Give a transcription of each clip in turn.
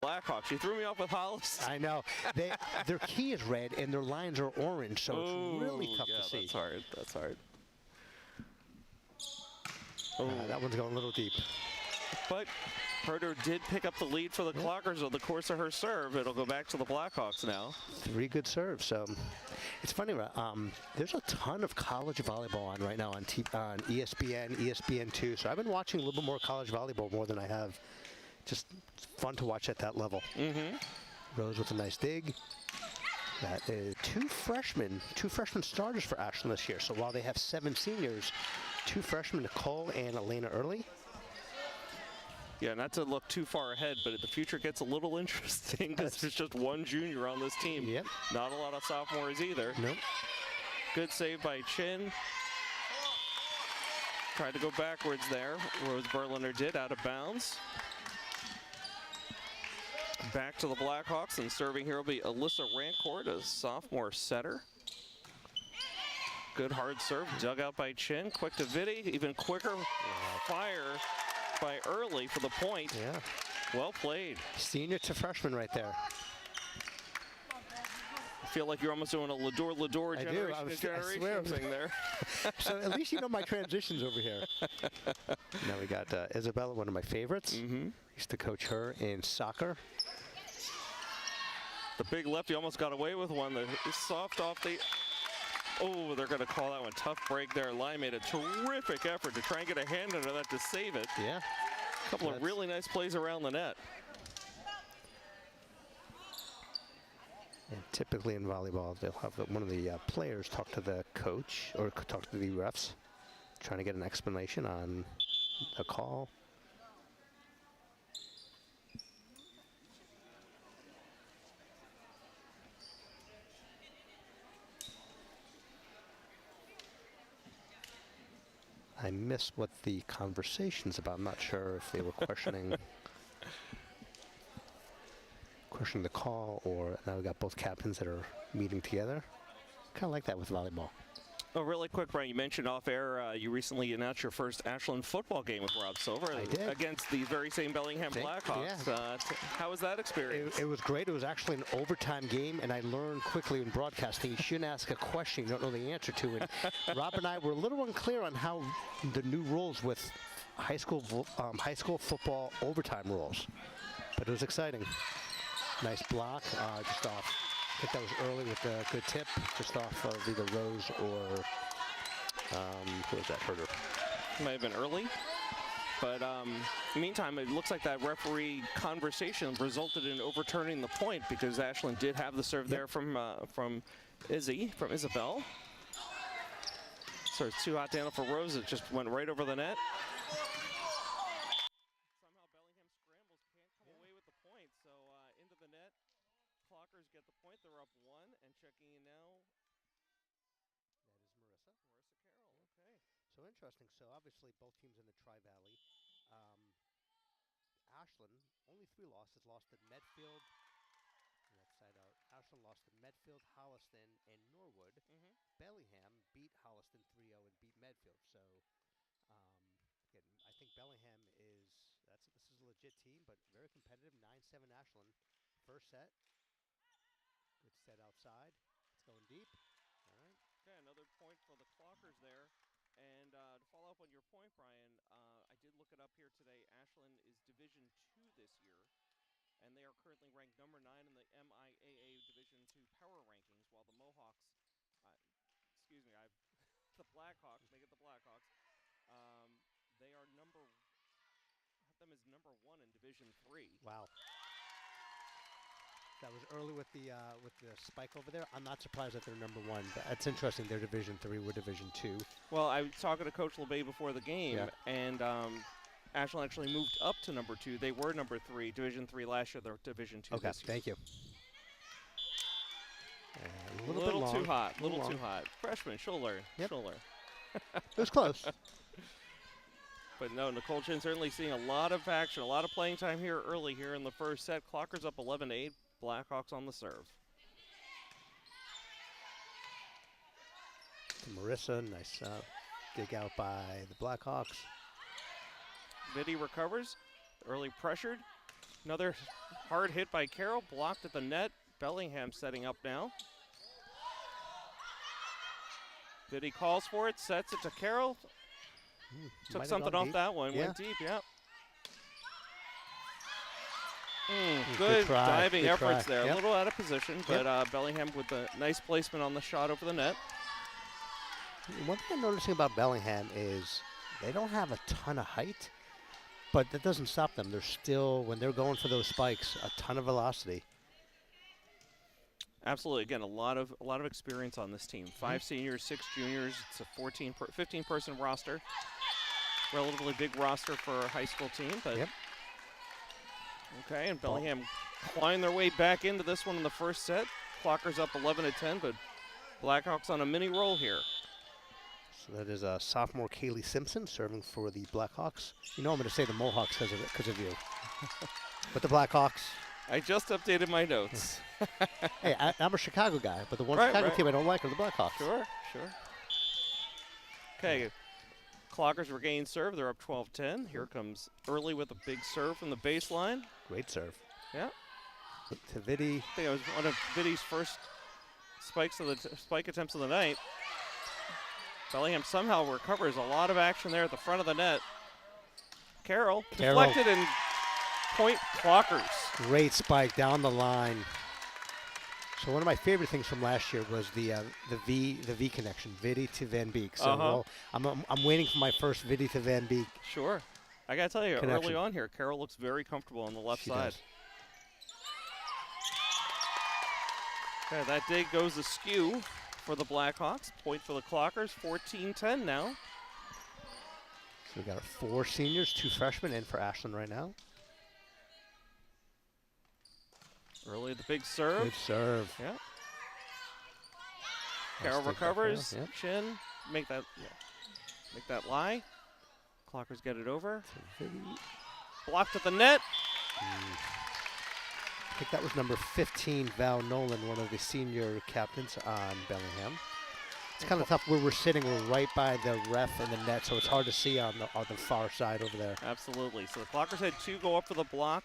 Blackhawks. You threw me off with Hollis. I know. Their key is red and their lines are orange, so it's really tough to see. That's hard. That's hard. That one's going a little deep. But Herder did pick up the lead for the Clockers over the course of her serve. It'll go back to the Blackhawks now. 3 good serves. So it's funny, there's a ton of college volleyball on right now on ESPN, ESPN2. So I've been watching a little bit more college volleyball more than I have. Just fun to watch at that level. Rose with a nice dig. That is 2 freshmen starters for Ashland this year. So while they have 7 seniors, 2 freshmen, Nicole and Elena Early. Yeah, not to look too far ahead, but the future gets a little interesting because there's just 1 junior on this team. Yep. Not a lot of sophomores either. Nope. Good save by Chin. Tried to go backwards there. Rose Berliner did, out of bounds. Back to the Blackhawks, and serving here will be Alyssa Rancourt, a sophomore setter. Good hard serve, dug out by Chin. Quick to Vitti, even quicker fire by Early for the point. Yeah. Well played. Senior to freshman right there. I feel like you're almost doing a Lador generation thing there. So at least you know my transitions over here. Now we got Isabella, one of my favorites. Used to coach her in soccer. The big lefty almost got away with one. The soft off the... Oh, they're going to call that one. Tough break there. Lai made a terrific effort to try and get a hand under that to save it. Yeah. A couple of really nice plays around the net. And typically in volleyball, they'll have one of the players talk to the coach or talk to the refs, trying to get an explanation on the call. I missed what the conversation's about. I'm not sure if they were questioning the call, or now we got both captains that are meeting together. Kind of like that with volleyball. Oh, really quick, Brian, you mentioned off air you recently announced your first Ashland football game with Rob Silver. I did. Against the very same Bellingham Blackhawks. Yeah. How was that experience? It was great. It was actually an overtime game, and I learned quickly in broadcasting you shouldn't ask a question you don't know the answer to. And Rob and I were a little unclear on how the new rules with high school football overtime rules, but it was exciting. Nice block, just off. I think that was early with a good tip, just off of either Rose or, who was that, Herder? Might have been early. But meantime, it looks like that referee conversation resulted in overturning the point because Ashland did have the serve there from Isabel. So it's too hot to handle for Rose. It just went right over the net. Somehow Bellingham scrambles, can't come away with the point. So into the net. Clockers get the point. They're up 1 and checking in now. That is Marissa Carroll. Okay. So interesting. So obviously both teams in the Tri-Valley. Ashland, only 3 losses. Lost to Medfield. Left side out. Ashland lost to Medfield, Holliston, and Norwood. Bellingham beat Holliston 3-0 and beat Medfield. So again, I think Bellingham this is a legit team, but very competitive. 9-7 Ashland. First set. Good set outside. It's going deep. All right. Okay, another point for the Clockers there. And to follow up on your point, Brian, I did look it up here today. Ashland is Division II this year, and they are currently ranked number 9 in the MIAA Division II power rankings, while the Mohawks, the Blackhawks, make it the Blackhawks, they are I have them as number 1 in Division III. Wow. That was early with the spike over there. I'm not surprised that they're number 1. But that's interesting. They're Division III. We're Division II. Well, I was talking to Coach LeBay before the game, and Ashland actually moved up to number 2. They were number 3, Division III last year. They're Division II this year. Thank you. A little too hot. A little too hot. Freshman, she'll learn. Yep. She'll learn. It was close. But no, Nicole Chin certainly seeing a lot of action, a lot of playing time here early here in the first set. Clockers up 11-8. Blackhawks on the serve. Marissa, nice dig out by the Blackhawks. Vitti recovers, early pressured. Another hard hit by Carroll, blocked at the net. Bellingham setting up now. Biddy calls for it, sets it to Carroll. Took something off that one, went deep, yeah. Good diving efforts there. A little out of position, but Bellingham with a nice placement on the shot over the net. One thing I'm noticing about Bellingham is they don't have a ton of height, but that doesn't stop them. They're still, when they're going for those spikes, a ton of velocity. Absolutely. Again, a lot of experience on this team. 5 seniors, 6 juniors. It's a 15-person roster. Relatively big roster for a high school team, but okay. And Bellingham clawing their way back into this one in the first set. Clockers up 11-10, but Blackhawks on a mini roll here. So that is sophomore Kaylee Simpson serving for the Blackhawks. You know I'm going to say the Mohawks because of you, but the Blackhawks. I just updated my notes. Hey, I'm a Chicago guy, but the one Chicago team I don't like are the Blackhawks. Sure. Okay, Clockers regain serve. They're up 12-10. Here comes Early with a big serve from the baseline. Great serve. Yeah. To Viddy. I think it was one of Viddy's first spike attempts of the night. Bellingham somehow recovers a lot of action there at the front of the net. Carroll deflected and point Clockers. Great spike down the line. So one of my favorite things from last year was the V connection, Viddy to Van Beek. So I'm waiting for my first Viddy to Van Beek. Sure. I got to tell you, connection. Early on here, Carroll looks very comfortable on the left side. Does. Okay, that dig goes askew for the Blackhawks. Point for the Clockers, 14-10 now. So we got 4 seniors, 2 freshmen in for Ashland right now. Early the big serve. Good serve. Yeah. Carroll recovers. Chin. Make that lie. Clockers get it over. Blocked at the net. I think that was number 15, Val Nolan, one of the senior captains on Bellingham. It's kind of tough where we're sitting. We're right by the ref and the net, so it's hard to see on the far side over there. Absolutely. So the Clockers had 2 go up for the block,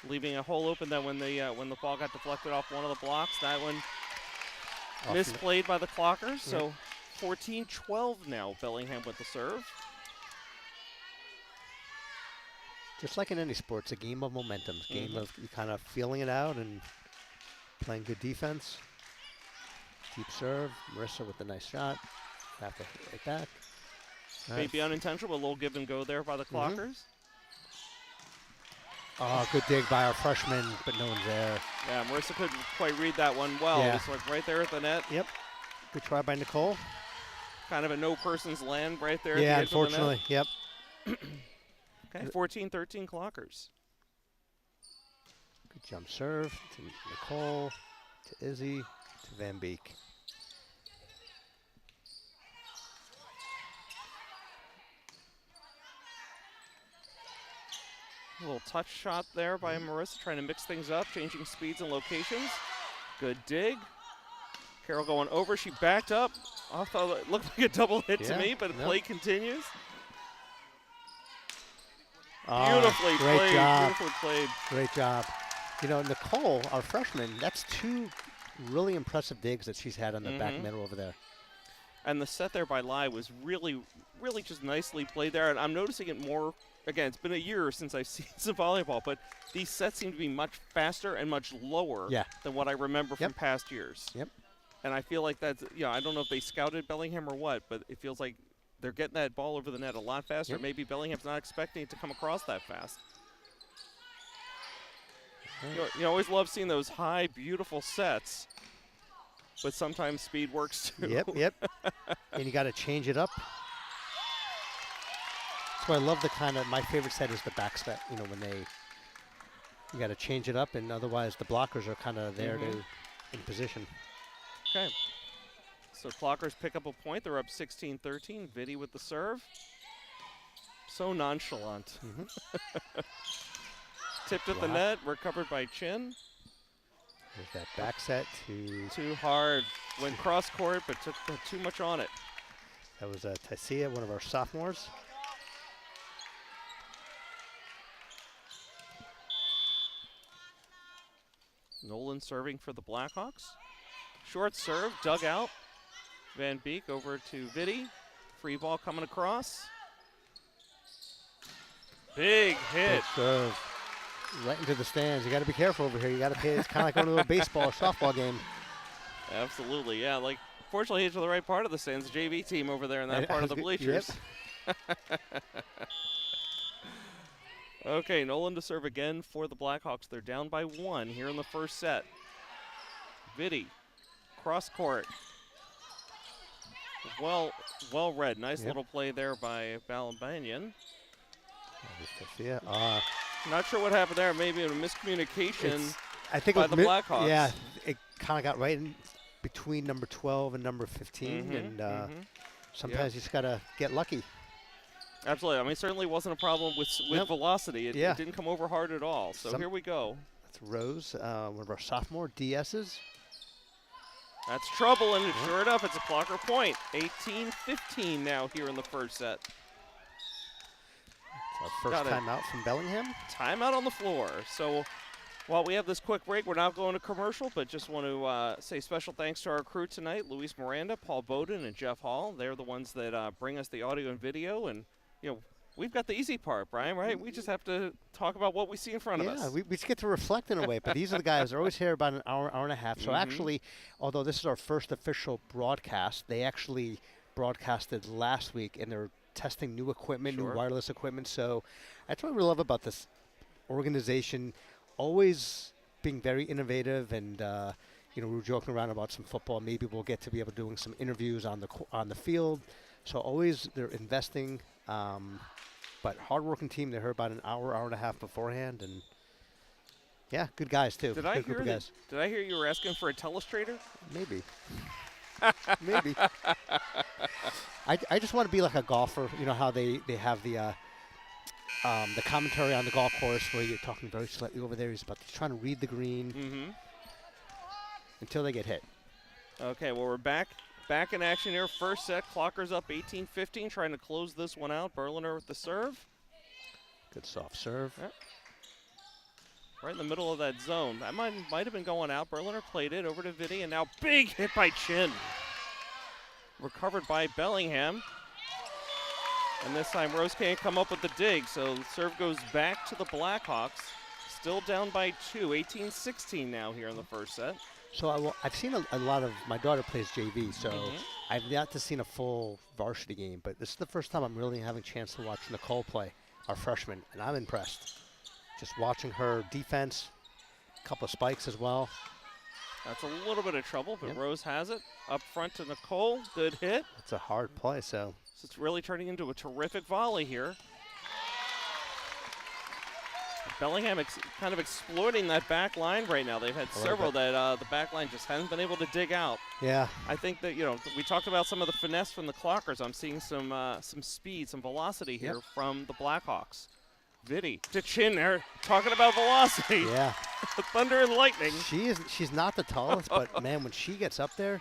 leaving a hole open. Then when the ball got deflected off one of the blocks, that one misplayed by the Clockers. So 14-12 now. Bellingham with the serve. Just like in any sport, it's a game of momentum. It's a game of you kind of feeling it out and playing good defense. Deep serve. Marissa with a nice shot. Have to hit right back. Maybe unintentional, but a little give and go there by the Clockers. Oh, good dig by our freshman, but no one's there. Yeah, Marissa couldn't quite read that one well. Yeah. Just like right there at the net. Yep. Good try by Nicole. Kind of a no person's land right there. Yeah, at the edge unfortunately. of the net. Yep. Okay, 14-13 Clockers. Good jump serve to Nicole, to Izzy, to Van Beek. A little touch shot there by Marissa, trying to mix things up, changing speeds and locations. Good dig. Carroll going over. She backed up. I thought it looked like a double hit to me, but the play continues. Beautifully great played. job. Beautifully played. Great job. You know, Nicole, our freshman, that's 2 really impressive digs that she's had on the back middle over there. And the set there by Lai was really, really just nicely played there. And I'm noticing it more. Again, it's been a year since I've seen some volleyball, but these sets seem to be much faster and much lower than what I remember from past years. Yep. And I feel like that's, I don't know if they scouted Bellingham or what, but it feels like they're getting that ball over the net a lot faster. Yep. Maybe Bellingham's not expecting it to come across that fast. You always love seeing those high, beautiful sets, but sometimes speed works too. Yep. And you got to change it up. So I love the kind of, my favorite set is the back set, when you got to change it up, and otherwise the blockers are kind of there in position. Okay. So Clockers pick up a point. They're up 16-13. Viddy with the serve. So nonchalant. Tipped at the net, recovered by Chin. There's that back set to... Too hard. Went cross court, but took too much on it. That was Taisia, one of our sophomores. Nolan serving for the Blackhawks. Short serve, dug out. Van Beek over to Vitti. Free ball coming across. Big hit. Big serve. Right into the stands. You got to be careful over here. You got to pay. It's kind of like going to a baseball or softball game. Absolutely, yeah. Like, fortunately, he's to the right part of the stands. The JV team over there in that part of the bleachers. Yep. Okay, Nolan to serve again for the Blackhawks. They're down by 1 here in the first set. Vitti, cross court. Well read. Nice little play there by Balabanyan. Yeah. Not sure what happened there. Maybe a miscommunication I think by the Blackhawks. Yeah, it kind of got right in between number 12 and number 15, and sometimes you just got to get lucky. Absolutely. I mean, it certainly wasn't a problem with velocity. It didn't come over hard at all. So here we go. That's Rose, one of our sophomore DSs. That's trouble, and sure enough, it's a Clocker point. 18-15 now here in the first set. Our first timeout from Bellingham. Timeout on the floor. So while we have this quick break, we're not going to commercial, but just want to say special thanks to our crew tonight, Luis Miranda, Paul Bowden, and Jeff Hall. They're the ones that bring us the audio and video, and we've got the easy part, Brian, right? We just have to talk about what we see in front of us. Yeah, we just get to reflect in a way, but these are the guys. They're always here about an hour and a half. So actually, although this is our first official broadcast, they actually broadcasted last week, and they're testing new equipment, new wireless equipment. So that's what we love about this organization, always being very innovative. And we were joking around about some football. Maybe we'll get to be able to doing some interviews on the field. So always they're investing. But hardworking team. They heard about an hour and a half beforehand, and yeah, good guys too. Did I hear you were asking for a telestrator? Maybe. Maybe. I just want to be like a golfer. You know how they have the commentary on the golf course where you're talking very slightly over there. He's trying to read the green until they get hit. Okay, well, we're back in action here. First set, Clockers up 18-15, trying to close this one out. Berliner with the serve. Good soft serve. Yep. Right in the middle of that zone. That might have been going out. Berliner played it over to Vitti, and now big hit by Chin. Recovered by Bellingham. And this time Rose can't come up with the dig, so the serve goes back to the Blackhawks. Still down by 2, 18-16 now here in the first set. So I've seen a lot of, my daughter plays JV, so I've yet to seen a full varsity game, but this is the first time I'm really having a chance to watch Nicole play, our freshman, and I'm impressed. Just watching her defense, a couple of spikes as well. That's a little bit of trouble, but Rose has it. Up front to Nicole, good hit. It's a hard play, so it's really turning into a terrific volley here. Bellingham kind of exploiting that back line right now. They've had several that the back line just hasn't been able to dig out. Yeah. I think that, we talked about some of the finesse from the Clockers. I'm seeing some speed, some velocity here from the Blackhawks. Vitti to Chin there, talking about velocity. Yeah. Thunder and lightning. She's not the tallest, but, man, when she gets up there.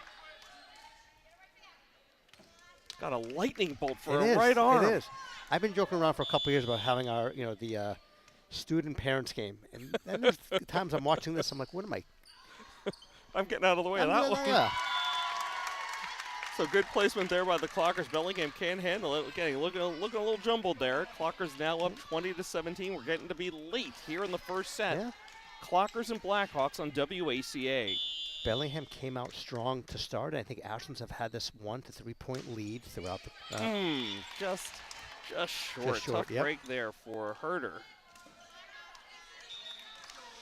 Got a lightning bolt for her right arm. It is. I've been joking around for a couple years about having our, the student parents game. And there's times I'm watching this, I'm like, what am I? I'm getting out of the way of that one. Yeah. So good placement there by the Clockers. Bellingham can't handle it. Again, looking a little jumbled there. Clockers now up 20-17. We're getting to be late here in the first set. Yeah. Clockers and Blackhawks on WACA. Bellingham came out strong to start. I think Ashlands have had this 1 to 3 point lead throughout the. Just short. Tough break there for Herder.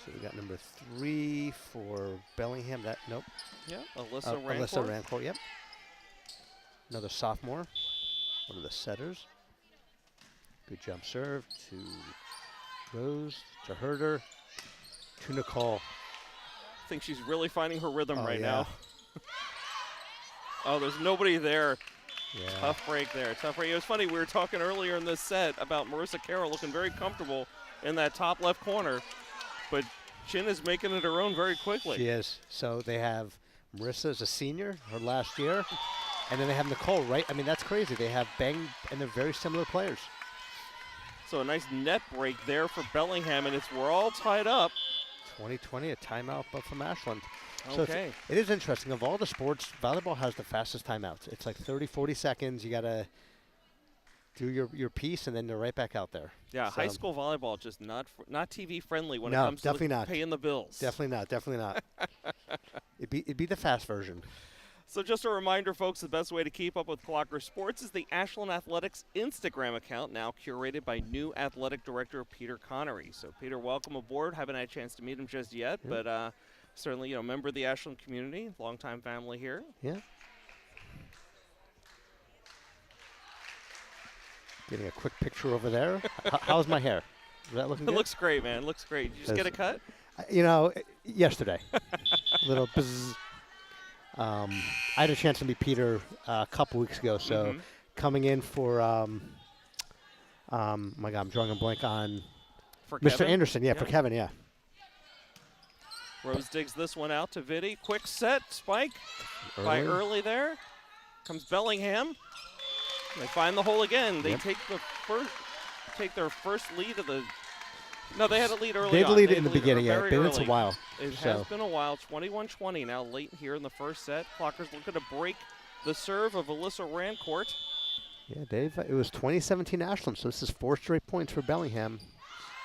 So we got number 3 for Bellingham. Nope. Yeah, Alyssa Rancourt. Yep. Another sophomore. One of the setters. Good jump serve to Rose, to Herder, to Nicole. I think she's really finding her rhythm now. Oh, there's nobody there. Yeah. Tough break there. Tough break. It was funny. We were talking earlier in this set about Marissa Carroll looking very comfortable in that top left corner. But Chin is making it her own very quickly. She is. So they have Marissa as a senior, her last year. And then they have Nicole, right? I mean, that's crazy. They have Bang, and they're very similar players. So a nice net break there for Bellingham, and we're all tied up. 2020, a timeout, but from Ashland. Okay. So it is interesting. Of all the sports, volleyball has the fastest timeouts. It's like 30, 40 seconds. You got to do your piece, and then they're right back out there. Yeah, So, high school volleyball just not TV friendly when it no, comes to definitely not. paying the bills. Definitely not. Definitely not. It'd be the fast version. So just a reminder, folks, the best way to keep up with Clocker Sports is the Ashland Athletics Instagram account, now curated by new athletic director Peter Connery. So, Peter, welcome aboard. Haven't had a chance to meet him just yet, but certainly, member of the Ashland community, longtime family here. Yeah. Getting a quick picture over there. How's my hair? Is that looking good? It looks great, man. It looks great. Did you just get a cut? Yesterday. A little buzz. I had a chance to meet Peter a couple weeks ago, so coming in for, my God, I'm drawing a blank on For Mr. Kevin? Anderson. Yeah, for Kevin, yeah. Rose digs this one out to Vitti. Quick set, spike by Early there. Comes Bellingham. They find the hole again. They take their first lead of the. No, they had a lead early They had on. a lead in the beginning, very but early. it's a while. It has been a while. 21-20 now, late here in the first set. Clockers looking to break the serve of Alyssa Rancourt. Yeah, Dave, it was 2017 Ashland, so this is 4 straight points for Bellingham.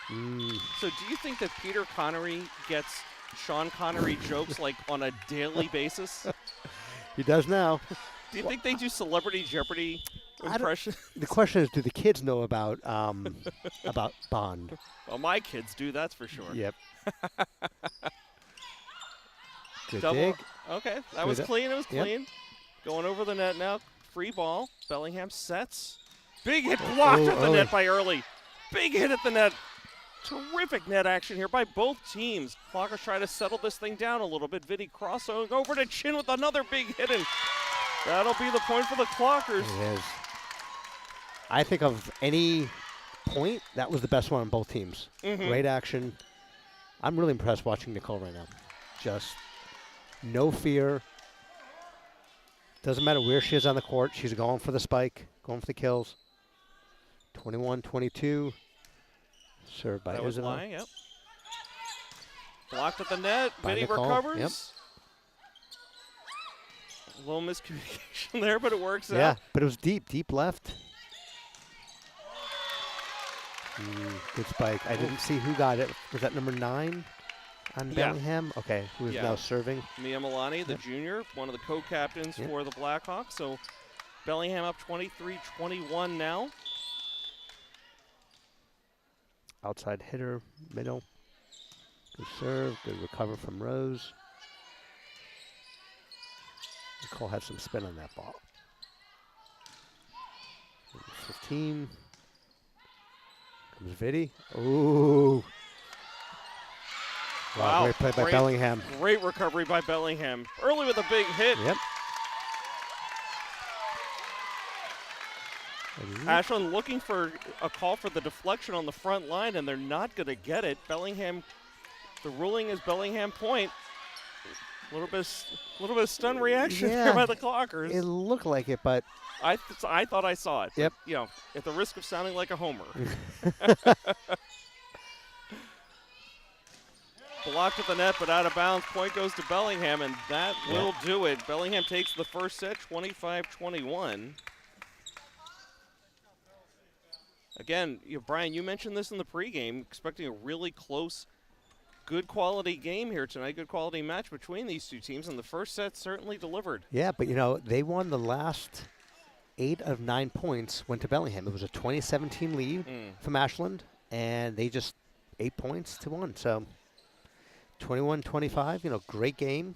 So do you think that Peter Connery gets Sean Connery jokes like on a daily basis? He does now. Do you think they do Celebrity Jeopardy impressions? The question is, do the kids know about Bond? Well, my kids do, that's for sure. Yep. Good Double. dig. Okay, that was clean. It was clean. Going over the net now. Free ball. Bellingham sets. Big hit blocked at the net by Early. Big hit at the net. Terrific net action here by both teams. Clockers try to settle this thing down a little bit. Vitti crossing over to Chin with another big hit, and that'll be the point for the Clockers. It is. I think of any point, that was the best one on both teams. Great action. I'm really impressed watching Nicole right now. Just no fear. Doesn't matter where she is on the court. She's going for the spike, going for the kills. 21-22. Served by Isabel. Lying, yep. Blocked at the net. Vitti Nicole. recovers. Yep. A little miscommunication there, but it works out. Yeah, but it was deep left. Good spike. I didn't see who got it. Was that number 9 on Bellingham? Okay, who is now serving? Mia Milani, the junior, one of the co-captains for the Blackhawks. So Bellingham up 23-21 now. Outside hitter, middle. Good serve, good recover from Rose. Nicole had some spin on that ball. 15. Comes Vitti. Ooh. Wow, great play by Bellingham. Great recovery by Bellingham. Early with a big hit. Yep. Ashland looking for a call for the deflection on the front line, and they're not going to get it. Bellingham, the ruling is Bellingham point. A little bit of stun reaction there by the Clockers. It looked like it, but I thought I saw it. Yep. But, at the risk of sounding like a homer. Blocked at the net, but out of bounds. Point goes to Bellingham, and that will do it. Bellingham takes the first set, 25-21. Again, Brian, you mentioned this in the pregame, expecting a really close, good quality game here tonight, good quality match between these two teams, and the first set certainly delivered. Yeah, but they won the last 8 of 9 points went to Bellingham. It was a 2017 lead from Ashland, and they just 8 points to 1. So 21-25, great game.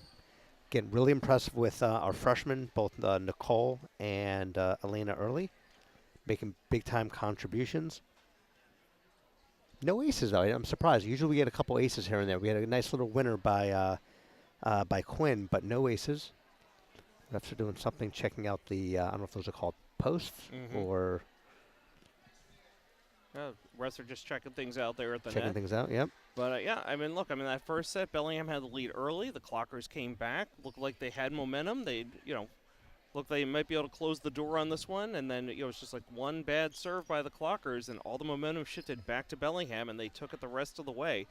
Again, really impressive with our freshmen, both Nicole and Elena Early, making big-time contributions. No aces, though. I'm surprised. Usually we get a couple aces here and there. We had a nice little winner by Quinn, but no aces. Refs are doing something, checking out the, I don't know if those are called posts or... Refs are just checking things out there at the net. Checking things out, yep. But, that first set, Bellingham had the lead early. The Clockers came back. Looked like they had momentum. They, looked they might be able to close the door on this one. And then, it's just like one bad serve by the Clockers, and all the momentum shifted back to Bellingham, and they took it the rest of the way.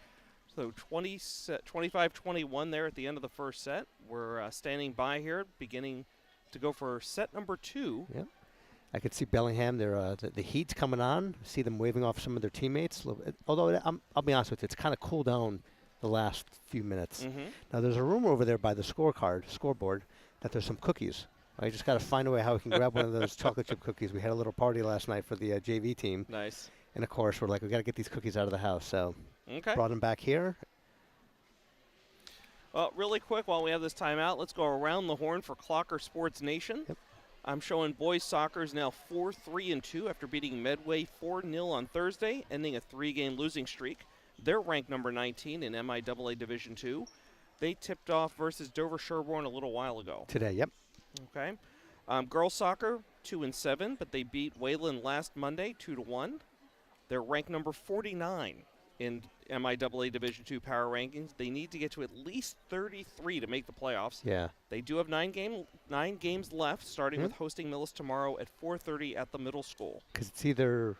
So 25-21 there at the end of the first set. We're standing by here, beginning to go for set number 2. Yep. I could see Bellingham. The heat's coming on. See them waving off some of their teammates. Although I'll be honest with you, it's kind of cooled down the last few minutes. Now there's a rumor over there by the scoreboard, that there's some cookies. I just got to find a way how we can grab one of those chocolate chip cookies. We had a little party last night for the JV team. Nice. And of course, we're like, we got to get these cookies out of the house. So okay. Brought them back here. Well, really quick, while we have this timeout, let's go around the horn for Clocker Sports Nation. Yep. I'm showing boys soccer is now 4-3-2 after beating Medway 4-0 on Thursday, ending a 3-game losing streak. They're ranked number 19 in MIAA Division II. They tipped off versus Dover Sherborne a little while ago. Today, yep. Okay. Girls soccer 2-7, but they beat Wayland last Monday 2-1. They're ranked number 49 in MIAA Division II power rankings. They need to get to at least 33 to make the playoffs. Yeah. They do have 9 games left, starting with hosting Millis tomorrow at 4:30 at the middle school. Because it's either,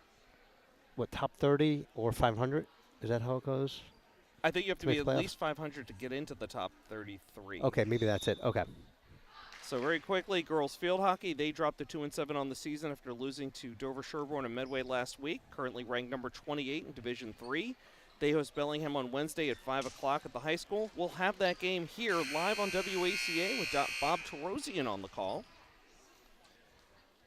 top 30 or 500? Is that how it goes? I think you have to be at least 500 to get into the top 33. Okay, maybe that's it. Okay. So very quickly, girls field hockey, they dropped to 2-7 on the season after losing to Dover Sherborne and Medway last week, currently ranked number 28 in Division III. They host Bellingham on Wednesday at 5 o'clock at the high school. We'll have that game here live on WACA with Bob Tarosian on the call.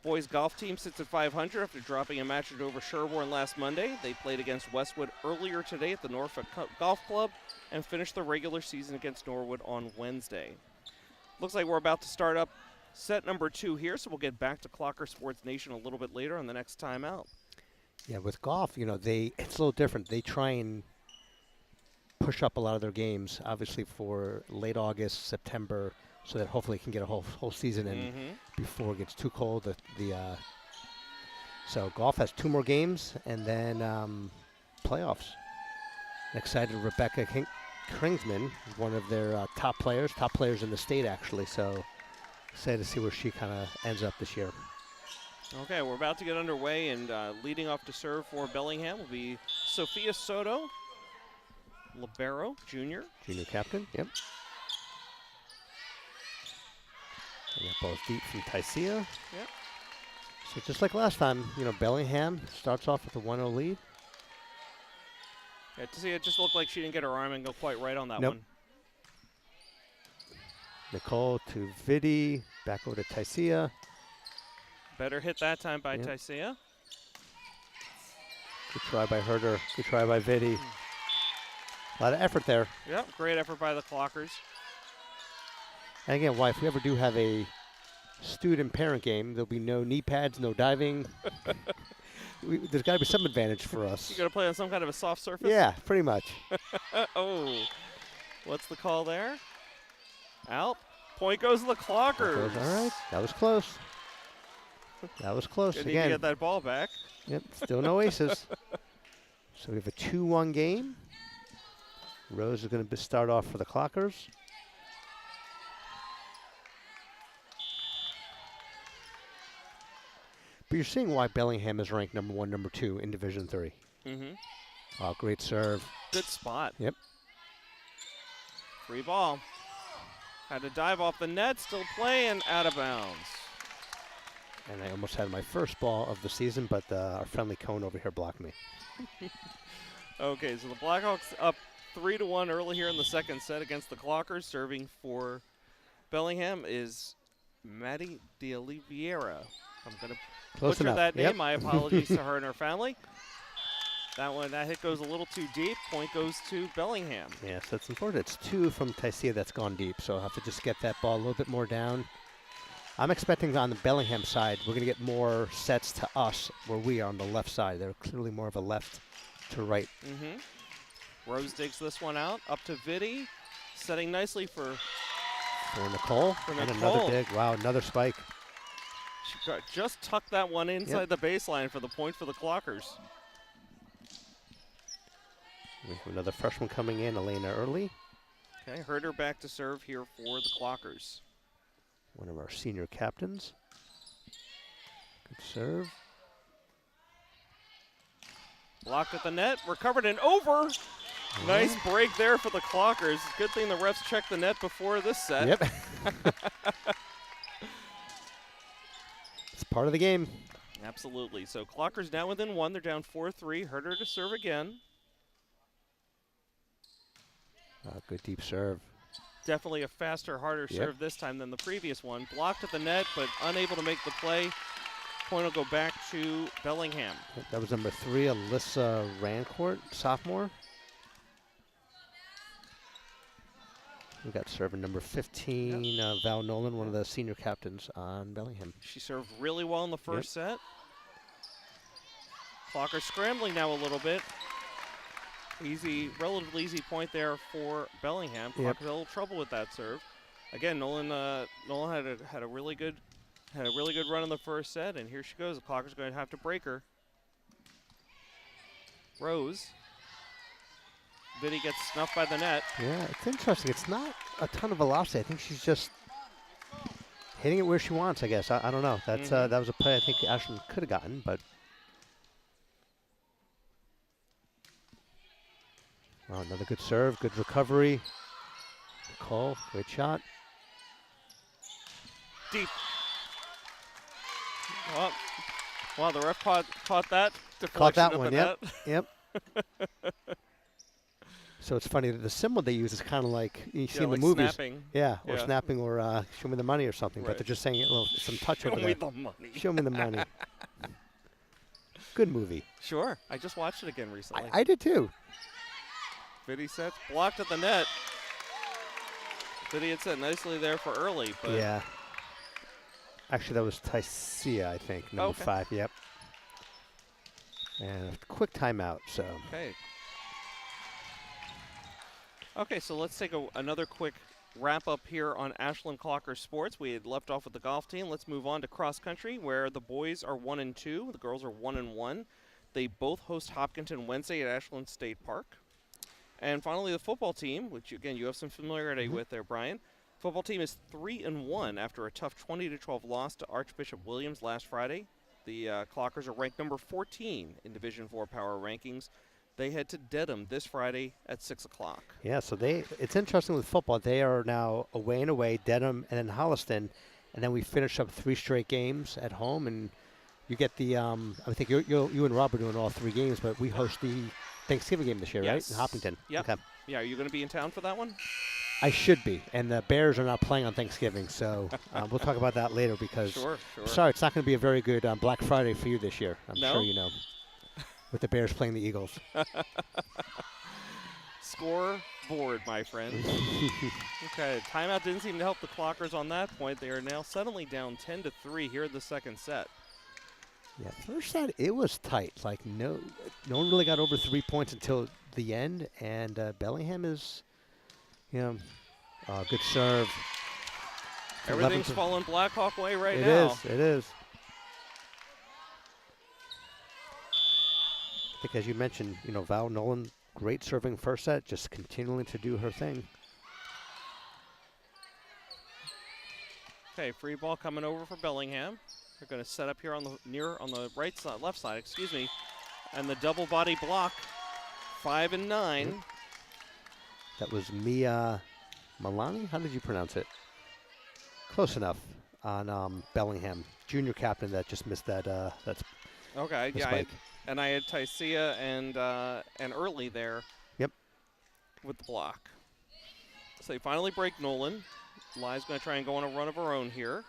Boys golf team sits at 500 after dropping a match at Dover Sherborne last Monday. They played against Westwood earlier today at the Norfolk Golf Club and finished the regular season against Norwood on Wednesday. Looks like we're about to start up set number 2 here, so we'll get back to Clocker Sports Nation a little bit later on the next timeout. Yeah, with golf, it's a little different. They try and push up a lot of their games, obviously for late August, September, so that hopefully can get a whole season in before it gets too cold. So golf has 2 more games and then playoffs. Excited, Rebecca Kringsman, one of their top players in the state actually. So excited to see where she kind of ends up this year. Okay, we're about to get underway, and leading off to serve for Bellingham will be Sophia Soto, libero, junior captain. Yep. And that ball's deep from Tycia. Yep. So just like last time, Bellingham starts off with a 1-0 lead. Yeah, to see it just looked like she didn't get her arm and go quite right on that one. Nicole to Vidi, back over to Tycia. Better hit that time by Tycia. Good try by Herder. Good try by Vidi. A lot of effort there. Yep, great effort by the Clockers. And again, if we ever do have a student-parent game, there'll be no knee pads, no diving. There's got to be some advantage for us. You got to play on some kind of a soft surface? Yeah, pretty much. Oh, what's the call there? Out. Point goes to the Clockers. All right, that was close. That was close. Good Again, need to get that ball back. Yep, still no aces. So we have a 2-1 game. Rose is going to start off for the Clockers. But you're seeing why Bellingham is ranked number 1, number 2 in Division III. Oh, great serve. Good spot. Yep. Free ball. Had to dive off the net, still playing, out of bounds. And I almost had my first ball of the season, but our friendly cone over here blocked me. Okay, so the Blackhawks up 3-1 early here in the second set against the Clockers. Serving for Bellingham is Maddie De Oliveira. I'm going to butcher that name. My apologies to her and her family. That hit goes a little too deep. Point goes to Bellingham. Yes, that's important. It's 2 from Tycia that's gone deep, so I'll have to just get that ball a little bit more down. I'm expecting on the Bellingham side, we're going to get more sets to us where we are on the left side. They're clearly more of a left to right. Rose digs this one out. Up to Vidi. Setting nicely for Nicole. And another dig. Wow, another spike. She just tucked that one inside the baseline for the point for the Clockers. We have another freshman coming in, Elena Early. Okay, Herder back to serve here for the Clockers. One of our senior captains. Good serve. Blocked at the net, recovered and over. Nice break there for the Clockers. Good thing the refs checked the net before this set. Yep. It's part of the game. Absolutely. So Clockers now within 1. They're down 4-3. Herder to serve again. Good deep serve. Definitely a faster, harder Yep. serve this time than the previous one. Blocked at the net, but unable to make the play. Point will go back to Bellingham. That was number 3, Alyssa Rancourt, sophomore. We got serving number 15, Val Nolan, one of the senior captains on Bellingham. She served really well in the first set. Clocker scrambling now a little bit. Relatively easy point there for Bellingham. Clocker had a little trouble with that serve. Again, Nolan had a really good run in the first set, and here she goes. The Clocker's going to have to break her. Rose. Vinny gets snuffed by the net. Yeah, it's interesting. It's not a ton of velocity. I think she's just hitting it where she wants, I guess. I don't know. That's that was a play I think Ashland could have gotten, but. Oh, another good serve, good recovery. Nicole, great shot. Deep. Wow, the ref caught that deflection. Caught that of one, the yep. net. Yep. So it's funny that the symbol they use is kind of like you see in the like movies. Snapping. Yeah, or snapping, or show me the money or something. Right. But they're just saying a little some touch over Show there. me the money. Show me the money. Good movie. Sure, I just watched it again recently. I did too. Vinny sets blocked at the net. Vinny had set nicely there for early, but Yeah. Actually, that was Tycia, I think, number 5. Yep. And a quick timeout. So. Okay, so let's take another quick wrap up here on Ashland Clocker Sports. We had left off with the golf team. Let's move on to cross country, where the boys are 1-2, the girls are 1-1. They both host Hopkinton Wednesday at Ashland State Park. And finally, the football team, which again you have some familiarity with there, Brian. Football team is 3-1 after a tough 20-12 loss to Archbishop Williams last Friday. The Clockers are ranked number 14 in Division IV Power Rankings. They head to Dedham this Friday at 6 o'clock. Yeah, so it's interesting with football. They are now away, Dedham, and then Holliston, and then we finish up 3 straight games at home, and you get the. I think you and Rob are doing all 3 games, but we host the Thanksgiving game this year, right? In Hopkinton. Yep. Okay. Yeah, are you going to be in town for that one? I should be, and the Bears are not playing on Thanksgiving, so we'll talk about that later because. Sure. Sorry, it's not going to be a very good Black Friday for you this year. I'm No? sure you know. With the Bears playing the Eagles. Scoreboard, my friend. Okay, timeout didn't seem to help the Clockers on that point. They are now suddenly down 10-3 here in the second set. Yeah, first set, it was tight. Like, no one really got over 3 points until the end, and Bellingham is, good serve. Everything's falling Blackhawk way right now. It is. I think, as you mentioned, Val Nolan, great serving first set, just continuing to do her thing. Okay, free ball coming over for Bellingham. They're going to set up here on the right side, left side, excuse me, and the double body block, 5 and 9. That was Mia Milani. How did you pronounce it? Close enough on Bellingham, junior captain that just missed that. That's okay. Yeah. And I had Tycia and Early there. Yep. With the block. So they finally break Nolan. Lai's going to try and go on a run of her own here.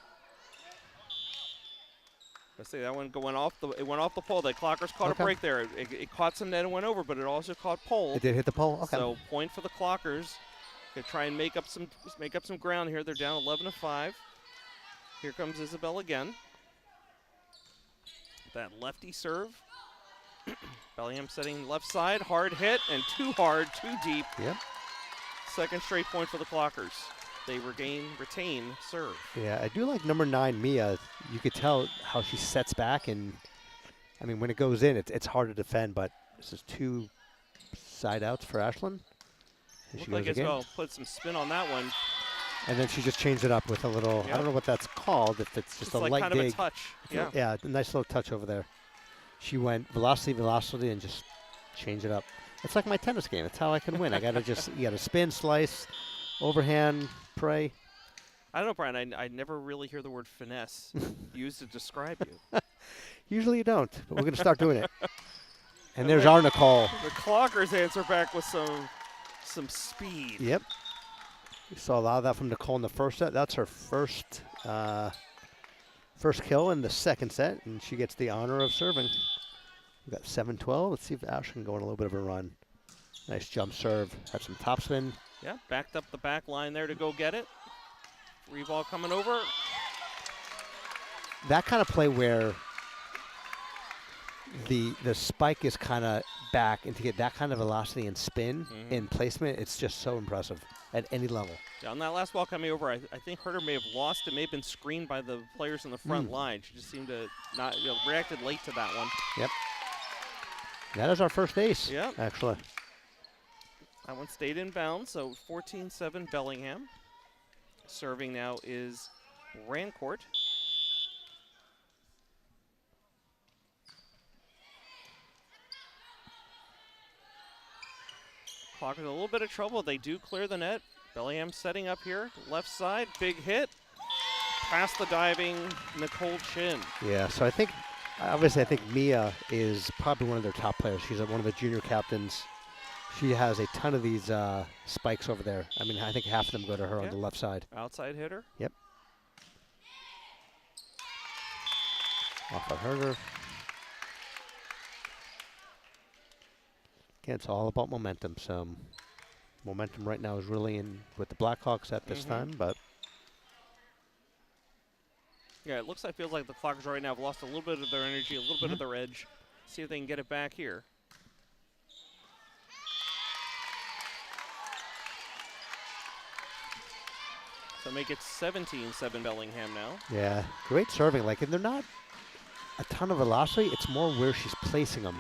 Let's see, that one went off the pole. The Clockers caught a break there. It caught some net and went over, but it also caught pole. It did hit the pole. Okay. So point for the Clockers. Going to try and make up some ground here. They're down 11-5. Here comes Isabel again. That lefty serve. Bellingham setting left side, hard hit, and too hard, too deep. Yep. Second straight point for the Clockers. They retain serve. Yeah, I do like number 9, Mia. You could tell how she sets back, and I mean, when it goes in, it's hard to defend, but this is 2 side outs for Ashland. Looks like Isabel put some spin on that one. And then she just changed it up with a little, I don't know what that's called, if it's just a like light kind dig. Of a touch. Yeah, a nice little touch over there. She went velocity, and just changed it up. It's like my tennis game. It's how I can win. I gotta you gotta spin, slice, overhand, pray. I don't know, Brian. I never really hear the word finesse used to describe you. Usually you don't, but we're gonna start doing it. And there's our Nicole. The Clockers answer back with some speed. Yep. We saw a lot of that from Nicole in the first set. That's her first kill in the second set, and she gets the honor of serving. We got 7-12. Let's see if Ashland can go on a little bit of a run. Nice jump serve. Had some topspin. Yeah, backed up the back line there to go get it. Free ball coming over. That kind of play where the spike is kind of back, and to get that kind of velocity and spin in placement, it's just so impressive at any level. Yeah, on that last ball coming over, I think Herder may have lost. It may have been screened by the players in the front line. She just seemed to not reacted late to that one. Yep. That is our first ace, actually. That one stayed in bounds, so 14-7 Bellingham. Serving now is Rancourt. Clockers a little bit of trouble. They do clear the net. Bellingham setting up here. Left side, big hit. Past the diving Nicole Chin. Yeah, so I think Mia is probably one of their top players. She's one of the junior captains. She has a ton of these spikes over there. I mean, I think half of them go to her on the left side. Outside hitter. Yep. Off of Herder. Again, it's all about momentum. So momentum right now is really in with the Blackhawks at this time, but yeah, it feels like the Clockers right now have lost a little bit of their energy, a little bit of their edge. See if they can get it back here. So make it 17-7 Bellingham now. Yeah, great serving. Like, and they're not a ton of velocity. It's more where she's placing them.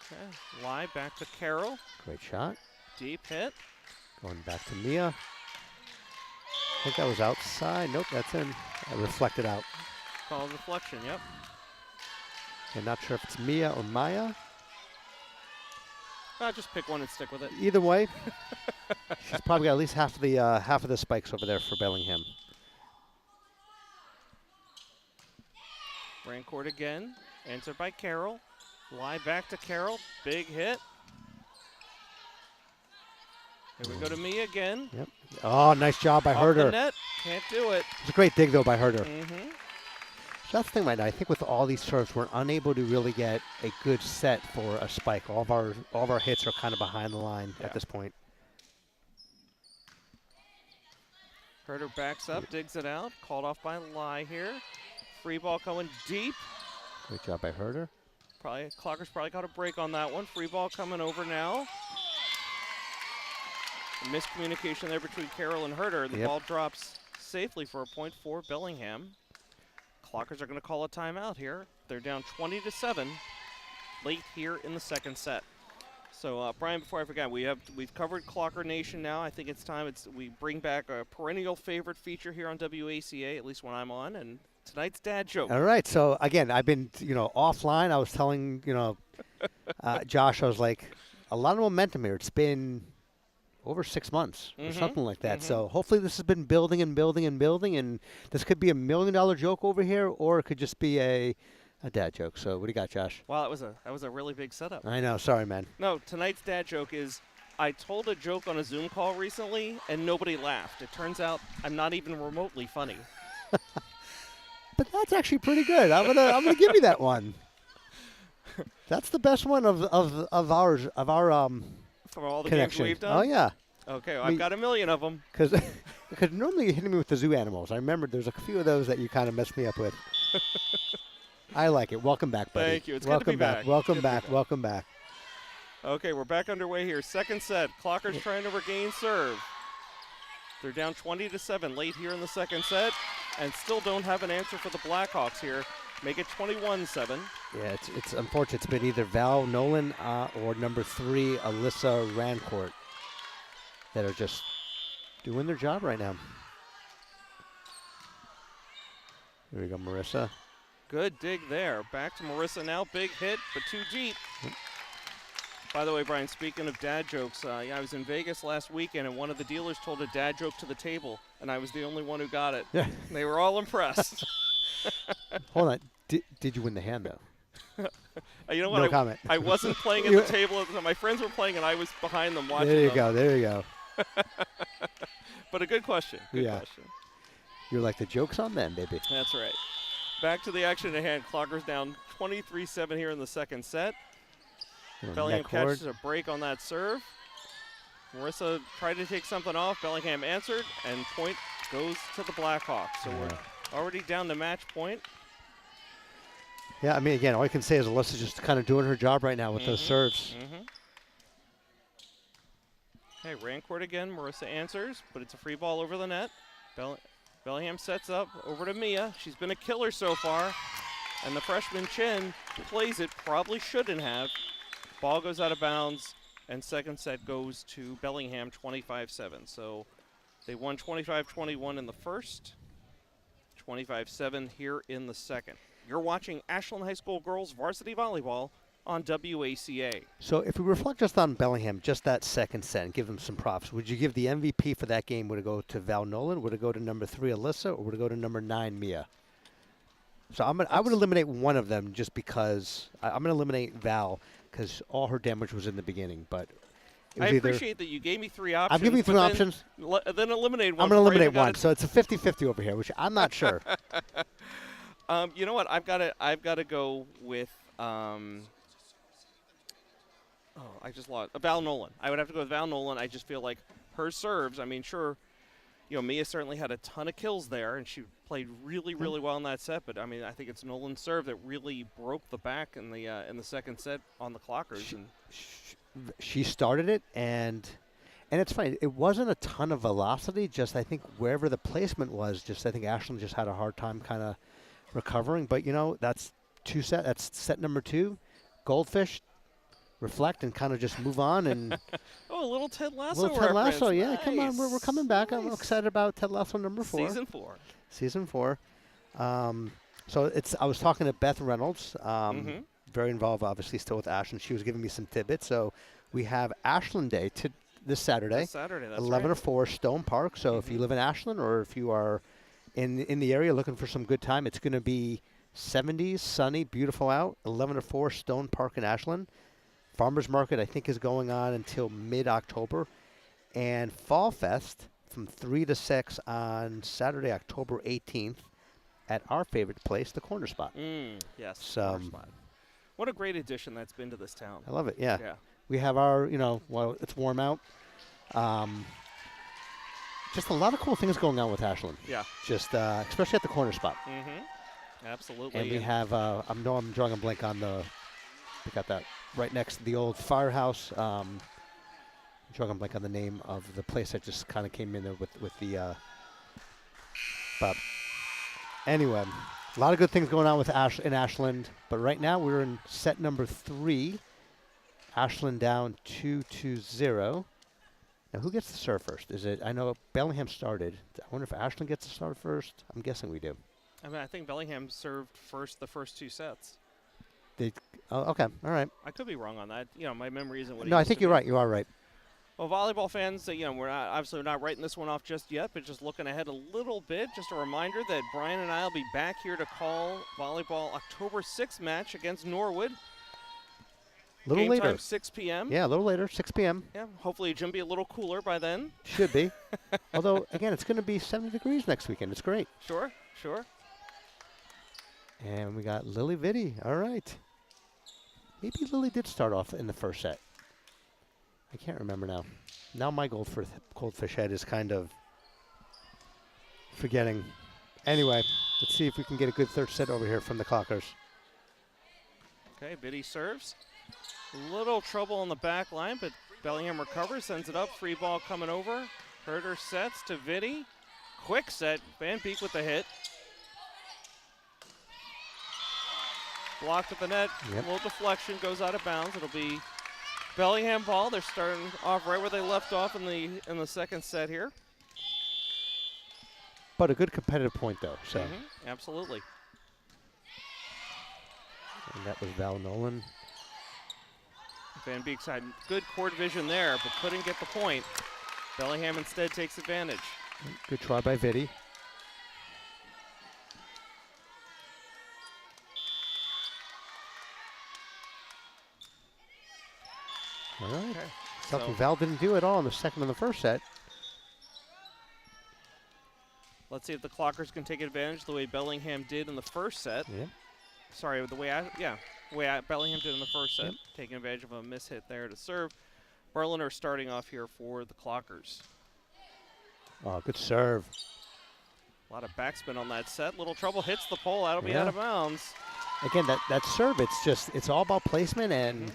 Okay, live back to Carroll. Great shot. Deep hit. Going back to Mia. I think that was outside. Nope, that's in. Reflected out. Call deflection, yep. I'm not sure if it's Mia or Maya. Just pick one and stick with it. Either way, she's probably got at least half of the spikes over there for Bellingham. Rancourt again. Answered by Carroll. Live back to Carroll. Big hit. Here we go to Mia again. Yep. Oh, nice job by Herder. Off the net. Can't do it. It's a great dig, though, by Herder. So that's the thing right now. I think with all these serves, we're unable to really get a good set for a spike. All of our hits are kind of behind the line at this point. Herder backs up, digs it out. Called off by Lai here. Free ball coming deep. Great job by Herder. Clockers probably got a break on that one. Free ball coming over now. A miscommunication there between Carroll and Herder. The ball drops safely for a point for Bellingham. Clockers are going to call a timeout here. They're down 20-7 late here in the second set. So, Brian, before I forget, we've covered Clocker Nation now. I think it's time we bring back a perennial favorite feature here on WACA, at least when I'm on, and tonight's dad joke. All right. So, again, I've been, offline. I was telling, Josh, I was like, a lot of momentum here. It's been over 6 months or something like that. So hopefully this has been building and building and building, and this could be $1 million joke over here, or it could just be a dad joke. So what do you got, Josh? Wow, that was a really big setup. I know. Sorry, man. No, tonight's dad joke is I told a joke on a Zoom call recently, and nobody laughed. It turns out I'm not even remotely funny. But that's actually pretty good. I'm gonna give you that one. That's the best one of our For all the connection. games we've done? Oh, yeah. Okay, well, I've got 1 million of them. Because normally you're hitting me with the zoo animals. I remember there's a few of those that you kind of messed me up with. I like it. Welcome back, buddy. Thank you. It's good to be back. Welcome back. Welcome back. Okay, we're back underway here. Second set. Clockers trying to regain serve. They're down 20-7 late here in the second set, and still don't have an answer for the Blackhawks here. Make it 21-7. Yeah, it's unfortunate. It's been either Val Nolan or number 3, Alyssa Rancourt, that are just doing their job right now. Here we go, Marissa. Good dig there. Back to Marissa now. Big hit, but too deep. By the way, Brian, speaking of dad jokes, I was in Vegas last weekend, and one of the dealers told a dad joke to the table, and I was the only one who got it. Yeah. They were all impressed. Hold on. Did you win the hand, though? You know what? No comment. I wasn't playing at the table at the time. My friends were playing, and I was behind them watching There you them. go. There you go. But a good question. Good question. You're like, the joke's on them, baby. That's right. Back to the action at hand. Clockers down 23-7 here in the second set. Bellingham catches a break on that serve. Marissa tried to take something off. Bellingham answered, and point goes to the Blackhawks. So we're already down to match point. Yeah, I mean, again, all I can say is Alyssa's just kind of doing her job right now with those serves. Hey, Rancourt again. Marissa answers, but it's a free ball over the net. Bellingham sets up over to Mia. She's been a killer so far. And the freshman Chin plays it, probably shouldn't have. Ball goes out of bounds, and second set goes to Bellingham 25-7. So they won 25-21 in the first, 25-7 here in the second. You're watching Ashland High School Girls Varsity Volleyball on WACA. So if we reflect just on Bellingham, just that second set, and give them some props, would you give the MVP for that game, would it go to Val Nolan, would it go to number 3, Alyssa, or would it go to number 9, Mia? So I would eliminate one of them just because I'm going to eliminate Val because all her damage was in the beginning. But it was I appreciate that you gave me 3 options. I'm giving you 3 options. Then eliminate one. I'm going to eliminate one. So it's a 50-50 over here, which I'm not sure. You know what? I've got to go with. I just lost. Val Nolan. I would have to go with Val Nolan. I just feel like her serves. I mean, sure. Mia certainly had a ton of kills there, and she played really, really well in that set. But I mean, I think it's Nolan's serve that really broke the back in the second set on the Clockers. She started it, and it's funny. It wasn't a ton of velocity. Just I think wherever the placement was, I think Ashland just had a hard time kind of recovering. But that's That's set number 2. Goldfish. Reflect and kind of just move on and a little Ted Lasso. Little Ted Lasso, reference. yeah. Nice. Come on, we're coming back. Nice. I'm excited about Ted Lasso number 4. Season 4. So I was talking to Beth Reynolds, very involved, obviously, still with Ashland. She was giving me some tidbits. So we have Ashland Day this Saturday. This Saturday, that's 11 right. to 4, Stone Park. So if you live in Ashland or if you are in the area looking for some good time, it's going to be 70s, sunny, beautiful out. 11 to 4, Stone Park in Ashland. Farmers Market, I think, is going on until mid-October. And Fall Fest from 3 to 6 on Saturday, October 18th at our favorite place, the Corner Spot. Yes, Corner Spot. What a great addition that's been to this town. I love it, yeah. We have our, well, it's warm out. Just a lot of cool things going on with Ashland. Yeah. Just, especially at the Corner Spot. Absolutely. And we have, I'm drawing a blank on we got that right next to the old firehouse. I'm drawing a blank on the name of the place that just kind of came in there with the. But anyway, a lot of good things going on with in Ashland. But right now we're in set number 3. Ashland down 2-0. Now who gets to serve first? I know Bellingham started. I wonder if Ashland gets to start first. I'm guessing we do. I mean, I think Bellingham served the first 2 sets. Okay, all right. I could be wrong on that. My memory isn't what it No, I used think to you're be. right. You are right. Well, volleyball fans, we're not writing this one off just yet, but just looking ahead a little bit. Just a reminder that Brian and I will be back here to call volleyball October 6th match against Norwood. A little Game later. time, 6 p.m. Yeah, a little later, 6 p.m. Yeah, hopefully it's going to be a little cooler by then. Should be. Although, again, it's going to be 70 degrees next weekend. It's great. Sure. And we got Lily Vitti. All right. Maybe Lily did start off in the first set. I can't remember now. Now my goldfish head is kind of forgetting. Anyway, let's see if we can get a good third set over here from the Clockers. Okay, Biddy serves. Little trouble on the back line, but Bellingham recovers, sends it up. Free ball coming over. Herder sets to Vitti. Quick set. Van Beek with the hit. Blocked at the net. Yep. A little deflection, goes out of bounds. It'll be Bellingham ball. They're starting off right where they left off in the second set here. But a good competitive point, though. So Absolutely. And that was Val Nolan. Van Beek had good court vision there, but couldn't get the point. Bellingham instead takes advantage. Good try by Vitti. All right. Okay. Something So Val didn't do at all in the second and the first set. let's see if the Clockers can take advantage the way Bellingham did in the first set. Yeah. Sorry, the way Bellingham did in the first set, taking advantage of a mishit there to serve. Berliner starting off here for the Clockers. Oh, good serve. A lot of backspin on that set. Little trouble, hits the pole, that'll be out of bounds. Again, that serve, it's all about placement, and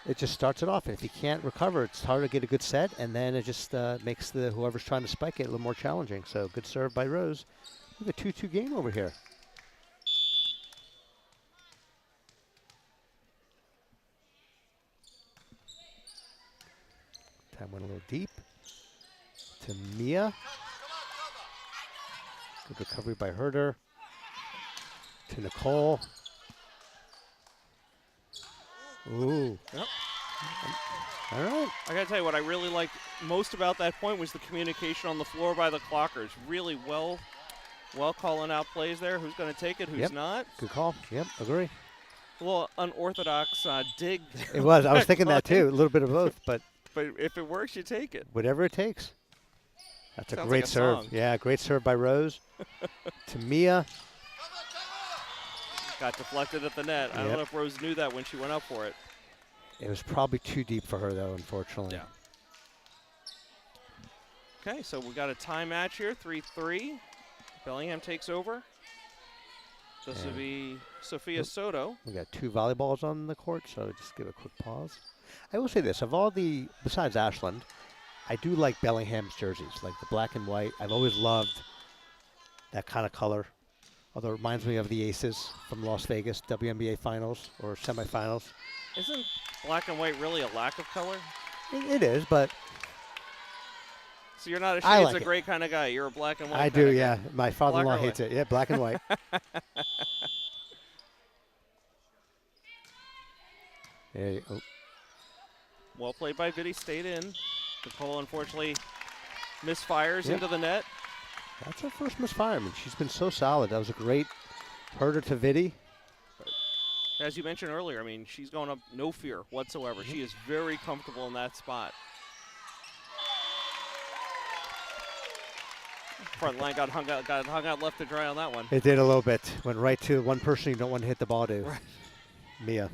it just starts it off. If you can't recover, it's hard to get a good set, and then it just makes whoever's trying to spike it a little more challenging. So good serve by Rose. We have a 2-2 game over here. Time went a little deep. To Mia. Good recovery by Herder. To Nicole. Ooh. Yep. All right. I gotta tell you, what I really liked most about that point was the communication on the floor by the Clockers. Really well calling out plays there. Who's going to take it, who's not. Good call. Yep, agree. A little unorthodox dig there. It was. I was thinking that too. A little bit of both, but if it works, you take it. Whatever it takes. That's a Sounds great like a serve. song. Yeah, great serve by Rose. To Mia. Got deflected at the net. I don't know if Rose knew that when she went up for it. It was probably too deep for her, though, unfortunately. Yeah. Okay, so we got a tie match here, 3-3. Bellingham takes over. This will be Sophia Soto. We got 2 volleyballs on the court, so just give a quick pause. I will say this, besides Ashland, I do like Bellingham's jerseys, like the black and white. I've always loved that kind of color, although it reminds me of the Aces from Las Vegas, WNBA finals or semifinals. Isn't black and white really a lack of color? It is, but so you're not a shades like of gray kind of guy. You're a black and white I kind do, of yeah. guy. My father-in-law hates it. Yeah, black and white. There you go. Well played by Vitti, stayed in. Nicole, unfortunately, misfires into the net. That's her first misfire. I mean, she's been so solid. That was a great herder to Vitti. As you mentioned earlier, I mean, she's going up no fear whatsoever. She is very comfortable in that spot. Front line got hung out left to dry on that one. It did a little bit. Went right to one person you don't want to hit the ball to. Right. Mia.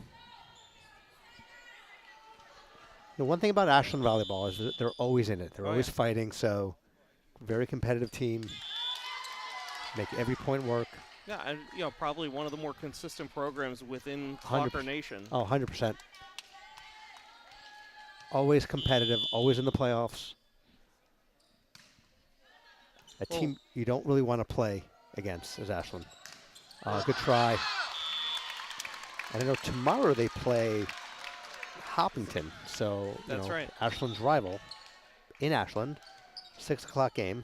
The one thing about Ashland volleyball is that they're always in it. They're always fighting, so very competitive team. Make every point work. Yeah, and probably one of the more consistent programs within Clocker Nation. Oh, 100%. Always competitive, always in the playoffs. A team you don't really want to play against is Ashland. Good try. And I know tomorrow they play Hopkinton, so that's right. Ashland's rival in Ashland, 6 o'clock game.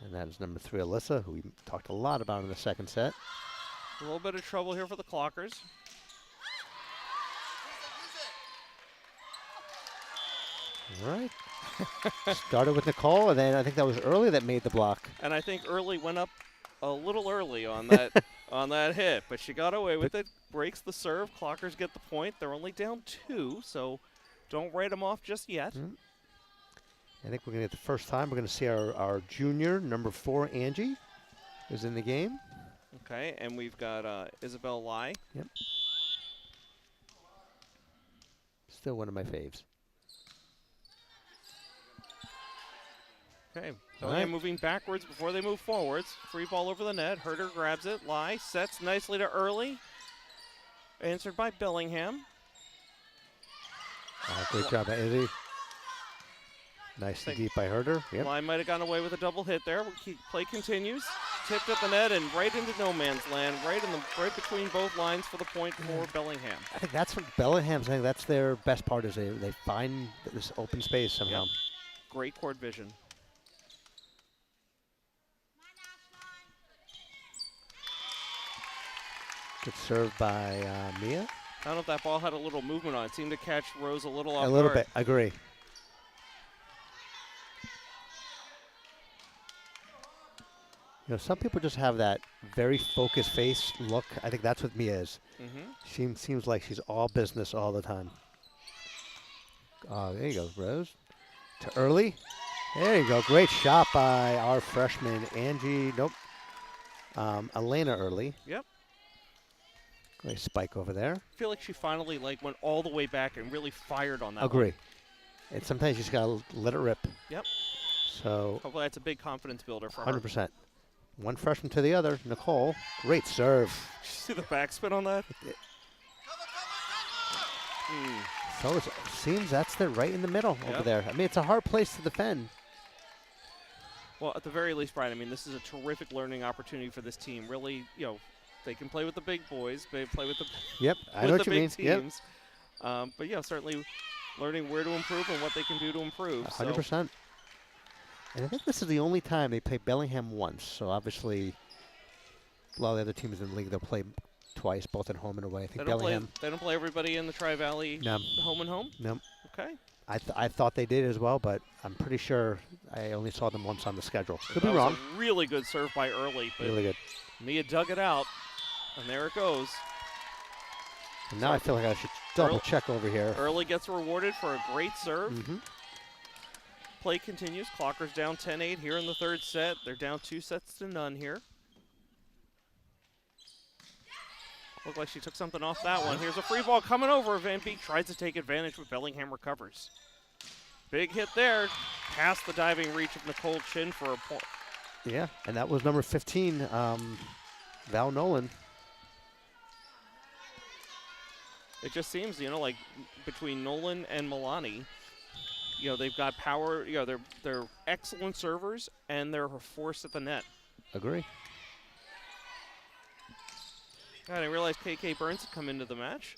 And that is number 3, Alyssa, who we talked a lot about in the second set. A little bit of trouble here for the Clockers. All right. Started with Nicole, and then I think that was Early that made the block. And I think Early went up a little early on that on that hit, but she got away with it. Breaks the serve. Clockers get the point. They're only down 2, so don't write them off just yet. I think we're going to get the first time. We're going to see our junior, number 4, Angie, is in the game. Okay, and we've got Isabel Lai. Yep. Still one of my faves. Okay, Bellingham moving backwards before they move forwards. Free ball over the net. Herder grabs it. Lai sets nicely to Early. Answered by Bellingham. Great job by Izzy. Nice and deep by Herder. Yep. Lai might have gotten away with a double hit there. Play continues. Tipped at the net and right into no man's land, right between both lines for the point for Bellingham. I think that's what Bellingham's saying. That's their best part is they find this open space somehow. Yep. great court vision. Good serve by Mia. I don't know if that ball had a little movement on it. Seemed to catch Rose a little off A little guard. bit, agree. You know, some people just have that very focused face look. I think that's what Mia is. She seems like she's all business all the time. Oh, there you go, Rose. To early. There you go. Great shot by our freshman, Angie. Nope. Elena Early. Yep. Great spike over there. I feel like she finally went all the way back and really fired on that Agree. one. And sometimes you just got to let it rip. Yep. So hopefully that's a big confidence builder for her. 100%. One freshman to the other. Nicole, great serve. Did you see the backspin on that? So it seems that's right in the middle over there. I mean, it's a hard place to defend. Well, at the very least, Brian, I mean, this is a terrific learning opportunity for this team. Really, they can play with the big boys. They play with the I know what you mean. Teams. But yeah, certainly learning where to improve and what they can do to improve. 100%. So. And I think this is the only time they play Bellingham once. So obviously, a lot of the other teams in the league, they'll play twice, both at home and away. I think Bellingham. They don't play everybody in the Tri-Valley home and home? No. Okay. I thought they did as well, but I'm pretty sure I only saw them once on the schedule. Could be that wrong. Was a really good serve by Early. But really good. Mia dug it out, and there it goes. And now I feel like I should double check over here. Early gets rewarded for a great serve. Play continues. Clockers down 10-8 here in the third set. They're down 2-0 here. Looked like she took something off that one. Here's a free ball coming over. Van Beek tries to take advantage, but Bellingham recovers. Big hit there. Past the diving reach of Nicole Chin for a point. Yeah, and that was number 15, Val Nolan. It just seems, like between Nolan and Milani, they've got power. They're excellent servers, and they're a force at the net. Agree. I didn't realize KK Burns had come into the match.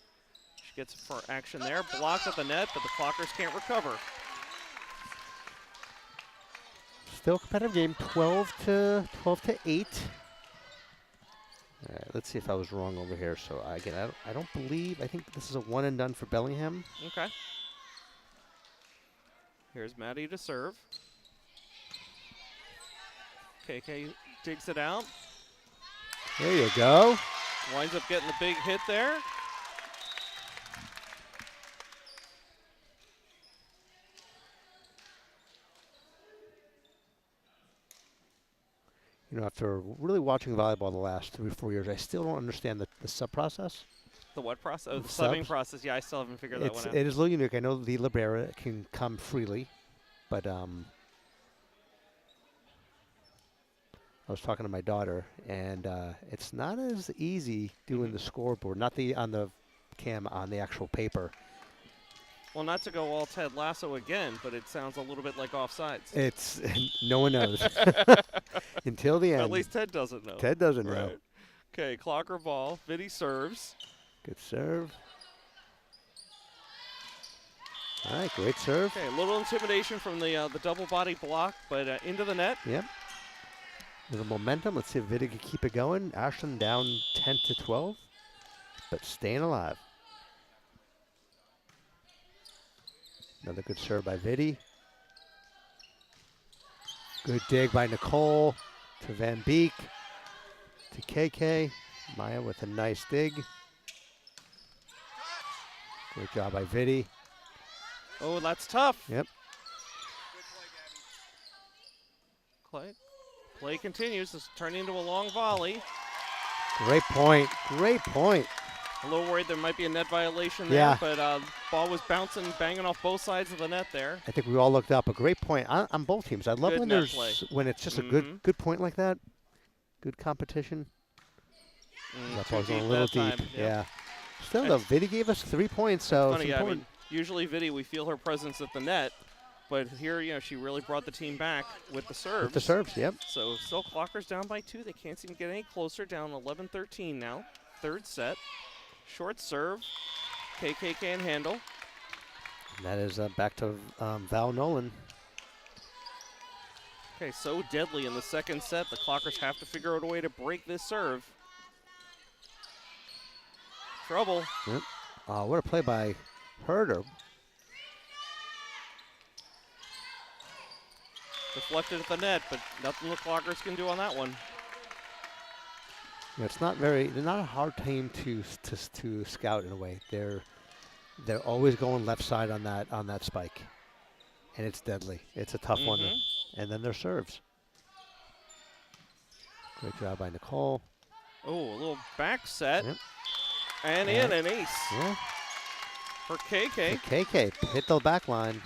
She gets for action there. Blocked at the net, but the Clockers can't recover. Still a competitive game, 12 to 8. All right, let's see if I was wrong over here. So again, I think this is a one and done for Bellingham. Okay. Here's Maddie to serve. KK digs it out. There you go. Winds up getting the big hit there. After really watching volleyball the last 3 or 4 years, I still don't understand the sub process. The what process? Oh, the subbing process. Yeah, I still haven't figured that one out. It is a little unique. I know the libera can come freely, but I was talking to my daughter, and it's not as easy doing the scoreboard, not on the cam, on the actual paper. Well, not to go all Ted Lasso again, but it sounds a little bit like offsides. It's no one knows until the end. At least Ted doesn't know. Ted doesn't know. Okay, Clocker ball. Vinny serves. Good serve. All right, great serve. Okay, a little intimidation from the double body block, but into the net. Yep. With the momentum, let's see if Viddy can keep it going. Ashland down 10 to 12, but staying alive. Another good serve by Viddy. Good dig by Nicole to Van Beek to KK. Maya with a nice dig. Great job by Viddy. Oh, that's tough. Yep. Play continues. It's turning into a long volley. Great point. Great point. A little worried there might be a net violation there, but ball was banging off both sides of the net there. I think we all looked up. A great point on both teams. I love when it's just a good point like that. Good competition. That ball's going a little deep. Yeah. Still, though, Viddy gave us 3 points, so funny, it's important. Usually, Viddy, we feel her presence at the net, but here, she really brought the team back with the serves. With the serves, yep. So still Clockers down by 2. They can't seem to get any closer. Down 11-13 now. Third set. Short serve. KK can't handle. And that is back to Val Nolan. Okay, so deadly in the second set. The Clockers have to figure out a way to break this serve. Trouble. Yep. What a play by Herder. Deflected at the net, but nothing the Clockers can do on that one. Yeah, they're not a hard team to scout in a way. They're always going left side on that spike, and it's deadly. It's a tough one, and then their serves. Great job by Nicole. Oh, a little back set, Yep. and in an ace. Yeah. For KK. KK hit the back line.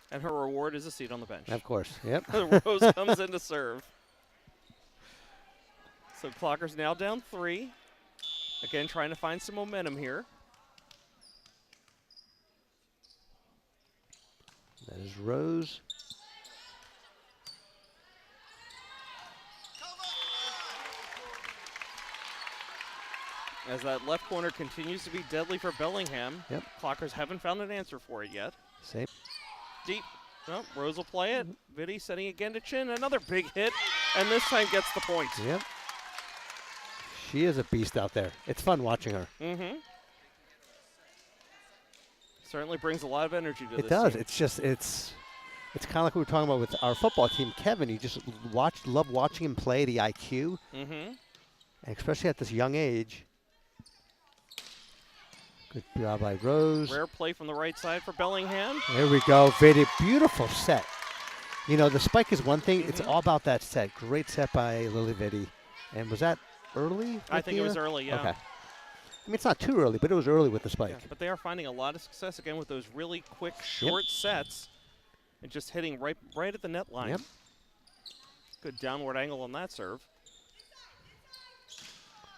And her reward is a seat on the bench. Of course, yep. Rose comes in to serve. So Clockers now down 3. Again, trying to find some momentum here. That is Rose. As that left corner continues to be deadly for Bellingham. Yep. Clockers haven't found an answer for it yet. Same. Deep. No, Rose will play it. Vitti setting again to Chin. Another big hit, and this time gets the point. Yep. She is a beast out there. It's fun watching her. Certainly brings a lot of energy to this It does. team. It's just it's kind of like we were talking about with our football team. Kevin, you just love watching him play, the IQ, and especially at this young age. Good job by Rose. Rare play from the right side for Bellingham. There we go. Very beautiful set. You know, the spike is one thing. It's all about that set. Great set by Lily Vitti. And was that early? I think it was early, yeah. Okay. I mean, it's not too early, but it was early with the spike. Yeah, but they are finding a lot of success, again, with those really quick, short sets and just hitting right at the net line. Yep. Good downward angle on that serve.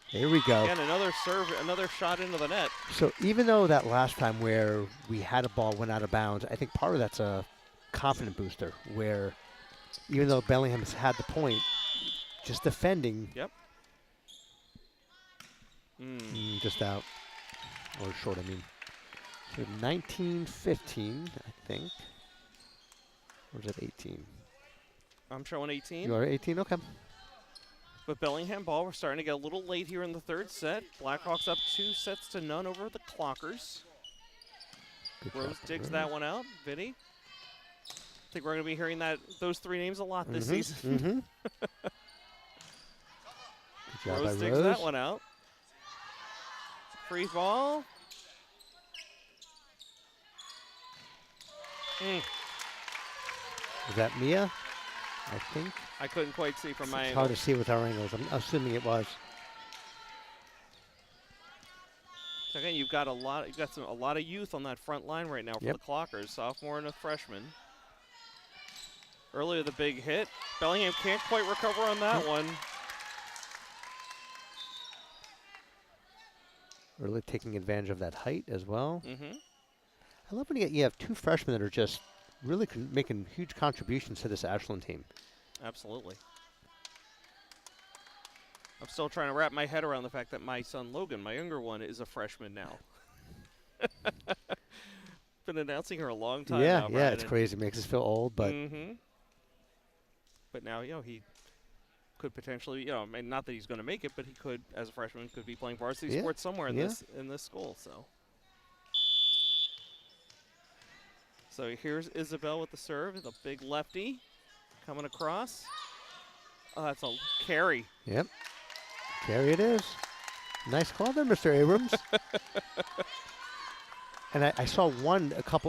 Here we go. Again, another serve, another shot into the net. So even though that last time where we had a ball went out of bounds, I think part of that's a confident booster where even though Bellingham has had the point, just defending. Yep. Just out. Or short, I mean. So 19-15, I think. Or is it 18? I'm showing 18. You are 18? Okay. But Bellingham ball, we're starting to get a little late here in the third set. Blackhawks up 2-0 over the Clockers. Rose digs that one out. Vitti. I think we're going to be hearing those 3 names a lot this season. Good job Rose by digs that one out. Free ball. Is that Mia? I think. I couldn't quite see from my It's angle. hard to see with our angles. I'm assuming it was. So again, you've got a lot of youth on that front line right now for the Clockers, sophomore and a freshman. Earlier the big hit. Bellingham can't quite recover on that one. Really taking advantage of that height as well. I love when you have 2 freshmen that are just really making huge contributions to this Ashland team. Absolutely. I'm still trying to wrap my head around the fact that my son Logan, my younger one, is a freshman now. Been announcing her a long time now, Brian, yeah, it's crazy. Makes us feel old, but but now, he could potentially, not that he's going to make it, but he could, as a freshman, could be playing varsity sports somewhere in this school. So here's Isabel with the serve, the big lefty coming across. Oh, that's a carry. Yep. Carry it is. Nice call there, Mr. Abrams. And I saw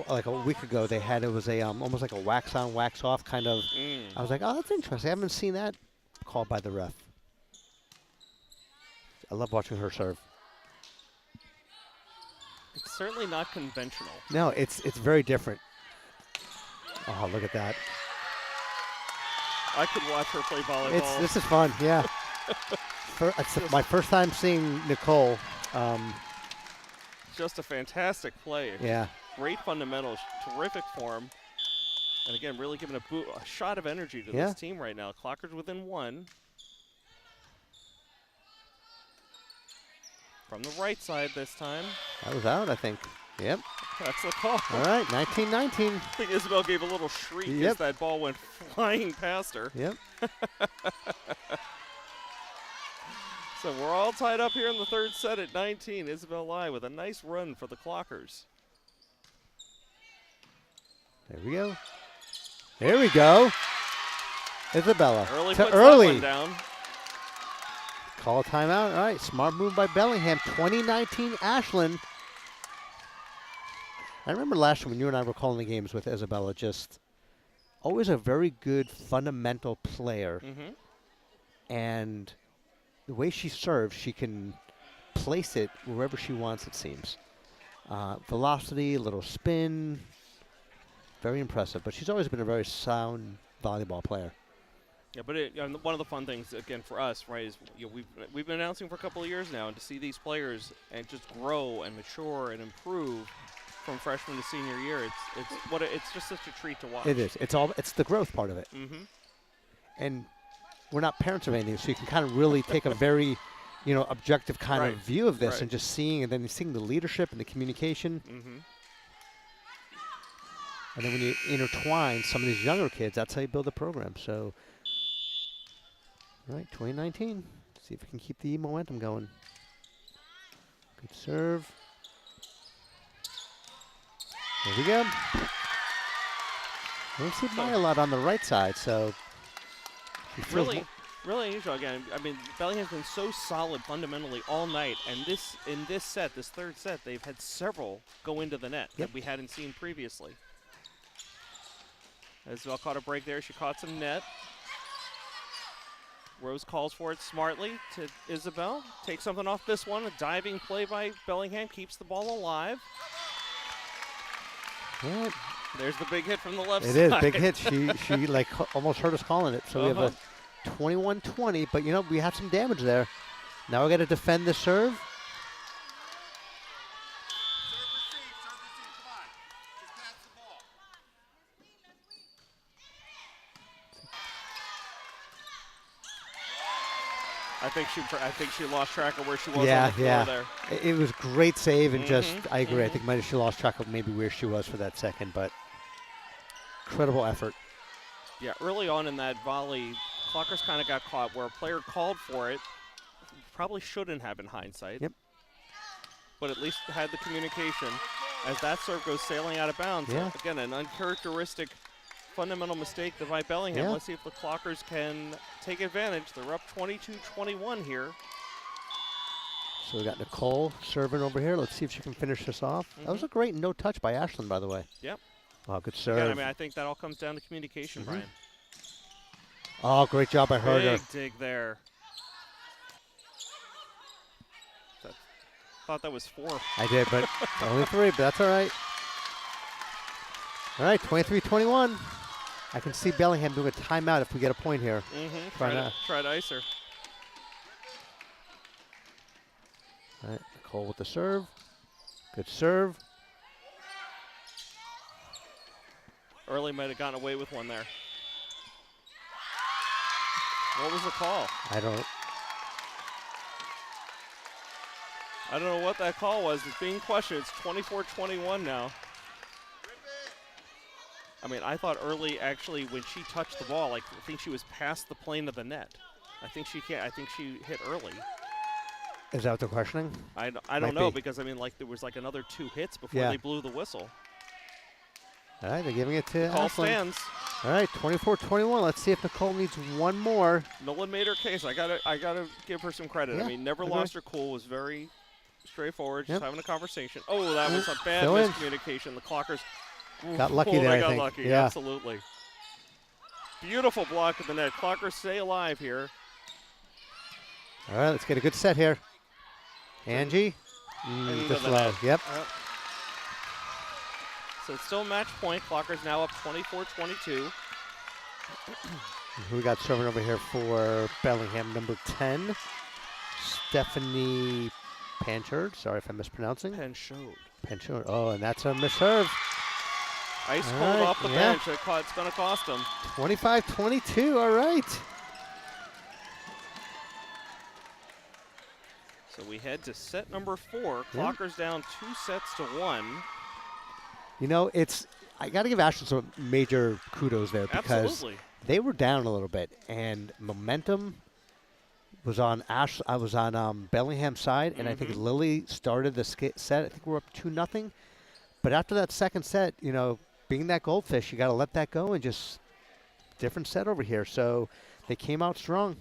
like a week ago, they had, it was a almost like a wax on, wax off kind of. I was like, oh, that's interesting. I haven't seen that called by the ref. I love watching her serve. It's certainly not conventional. No, it's very different. Oh, look at that. I could watch her play volleyball. This is fun, yeah. It's my first time seeing Nicole. Just a fantastic play. Yeah. Great fundamentals, terrific form. And again, really giving a shot of energy to this team right now. Clockers within 1. From the right side this time. That was out, I think. Yep. That's the call. All right, 19-19. I think Isabel gave a little shriek as that ball went flying past her. Yep. So we're all tied up here in the third set at 19. Isabel Lai with a nice run for the Clockers. There we go. There we go. Isabella Early to puts early. that one down. Call a timeout. All right, smart move by Bellingham. 2019 Ashland. I remember last year when you and I were calling the games with Isabella, just always a very good fundamental player. And the way she serves, she can place it wherever she wants, it seems. Velocity, a little spin. Very impressive. But she's always been a very sound volleyball player. Yeah, but one of the fun things, again, for us, right, is we've been announcing for a couple of years now, and to see these players and just grow and mature and improve from freshman to senior year, it's just such a treat to watch. It is. It's the growth part of it. And we're not parents of anything, so you can kind of really take a very, objective kind of view of this and just seeing the leadership and the communication. And then when you intertwine some of these younger kids, that's how you build a program. So, all right, 2019. See if we can keep the momentum going. Good serve. There we go. I don't see Maya a lot on the right side, so really unusual. Again, I mean, Bellingham's been so solid fundamentally all night, and in this set, this third set, they've had several go into the net that we hadn't seen previously. Isabel caught a break there. She caught some net. Rose calls for it smartly to Isabel. Takes something off this one. A diving play by Bellingham keeps the ball alive. Right. There's the big hit from the left side. It is, big hit. She like almost heard us calling it. So we have a 21-20, but we have some damage there. Now we got to defend the serve. I think she lost track of where she was on the floor there. It was great save and I agree. I think she lost track of maybe where she was for that second, but incredible effort. Yeah, early on in that volley, Clockers kind of got caught where a player called for it. Probably shouldn't have in hindsight. Yep. But at least had the communication as that serve goes sailing out of bounds. Yeah. Again, an uncharacteristic fundamental mistake by Bellingham. Yeah. Let's see if the Clockers can take advantage. They're up 22-21 here. So we got Nicole serving over here. Let's see if she can finish this off. That was a great no touch by Ashland, by the way. Yep. Oh, good serve. Again, I mean, I think that all comes down to communication, Brian. Oh, great job by her. Big dig there. Thought that was 4. I did, but only 3, but that's all right. All right, 23-21. I can see Bellingham doing a timeout if we get a point here. Try to ice her. All right, Nicole with the serve. Good serve. Early might have gotten away with one there. What was the call? I don't know what that call was. It's being questioned. It's 24-21 now. I mean, I thought early, actually, when she touched the ball, I think she was past the plane of the net. I think she hit early. Is that what they're questioning? I don't know because, I mean, there was another 2 hits before they blew the whistle. All right, they're giving it to Call Ashland. stands. All right, 24-21. Let's see if Nicole needs one more. Nolan made her case. I gotta give her some credit. Yeah, I mean, never lost her cool. Was very straightforward, just having a conversation. Oh, that was a bad Fill in. miscommunication. The Clockers got lucky there, They got I think. lucky, Yeah. absolutely. Beautiful block of the net. Clockers stay alive here. All right, let's get a good set here. Angie, just low. Yep. So it's still match point. Clockers now up 24-22. Who we got serving over here for Bellingham? Number 10, Stephanie Panchard. Sorry if I'm mispronouncing. Panchard. Oh, and that's a misserve. Ice cold off the bench. It's going to cost them. 25-22. All right. So we head to set number 4. Clockers down 2-1. You know, I got to give Ashland some major kudos there because Absolutely. they were down a little bit, and momentum was on I was on Bellingham's side, and I think Lily started the set. I think we're up 2-0. But after that second set, you know, being that goldfish, you got to let that go and just different set over here. So they came out strong.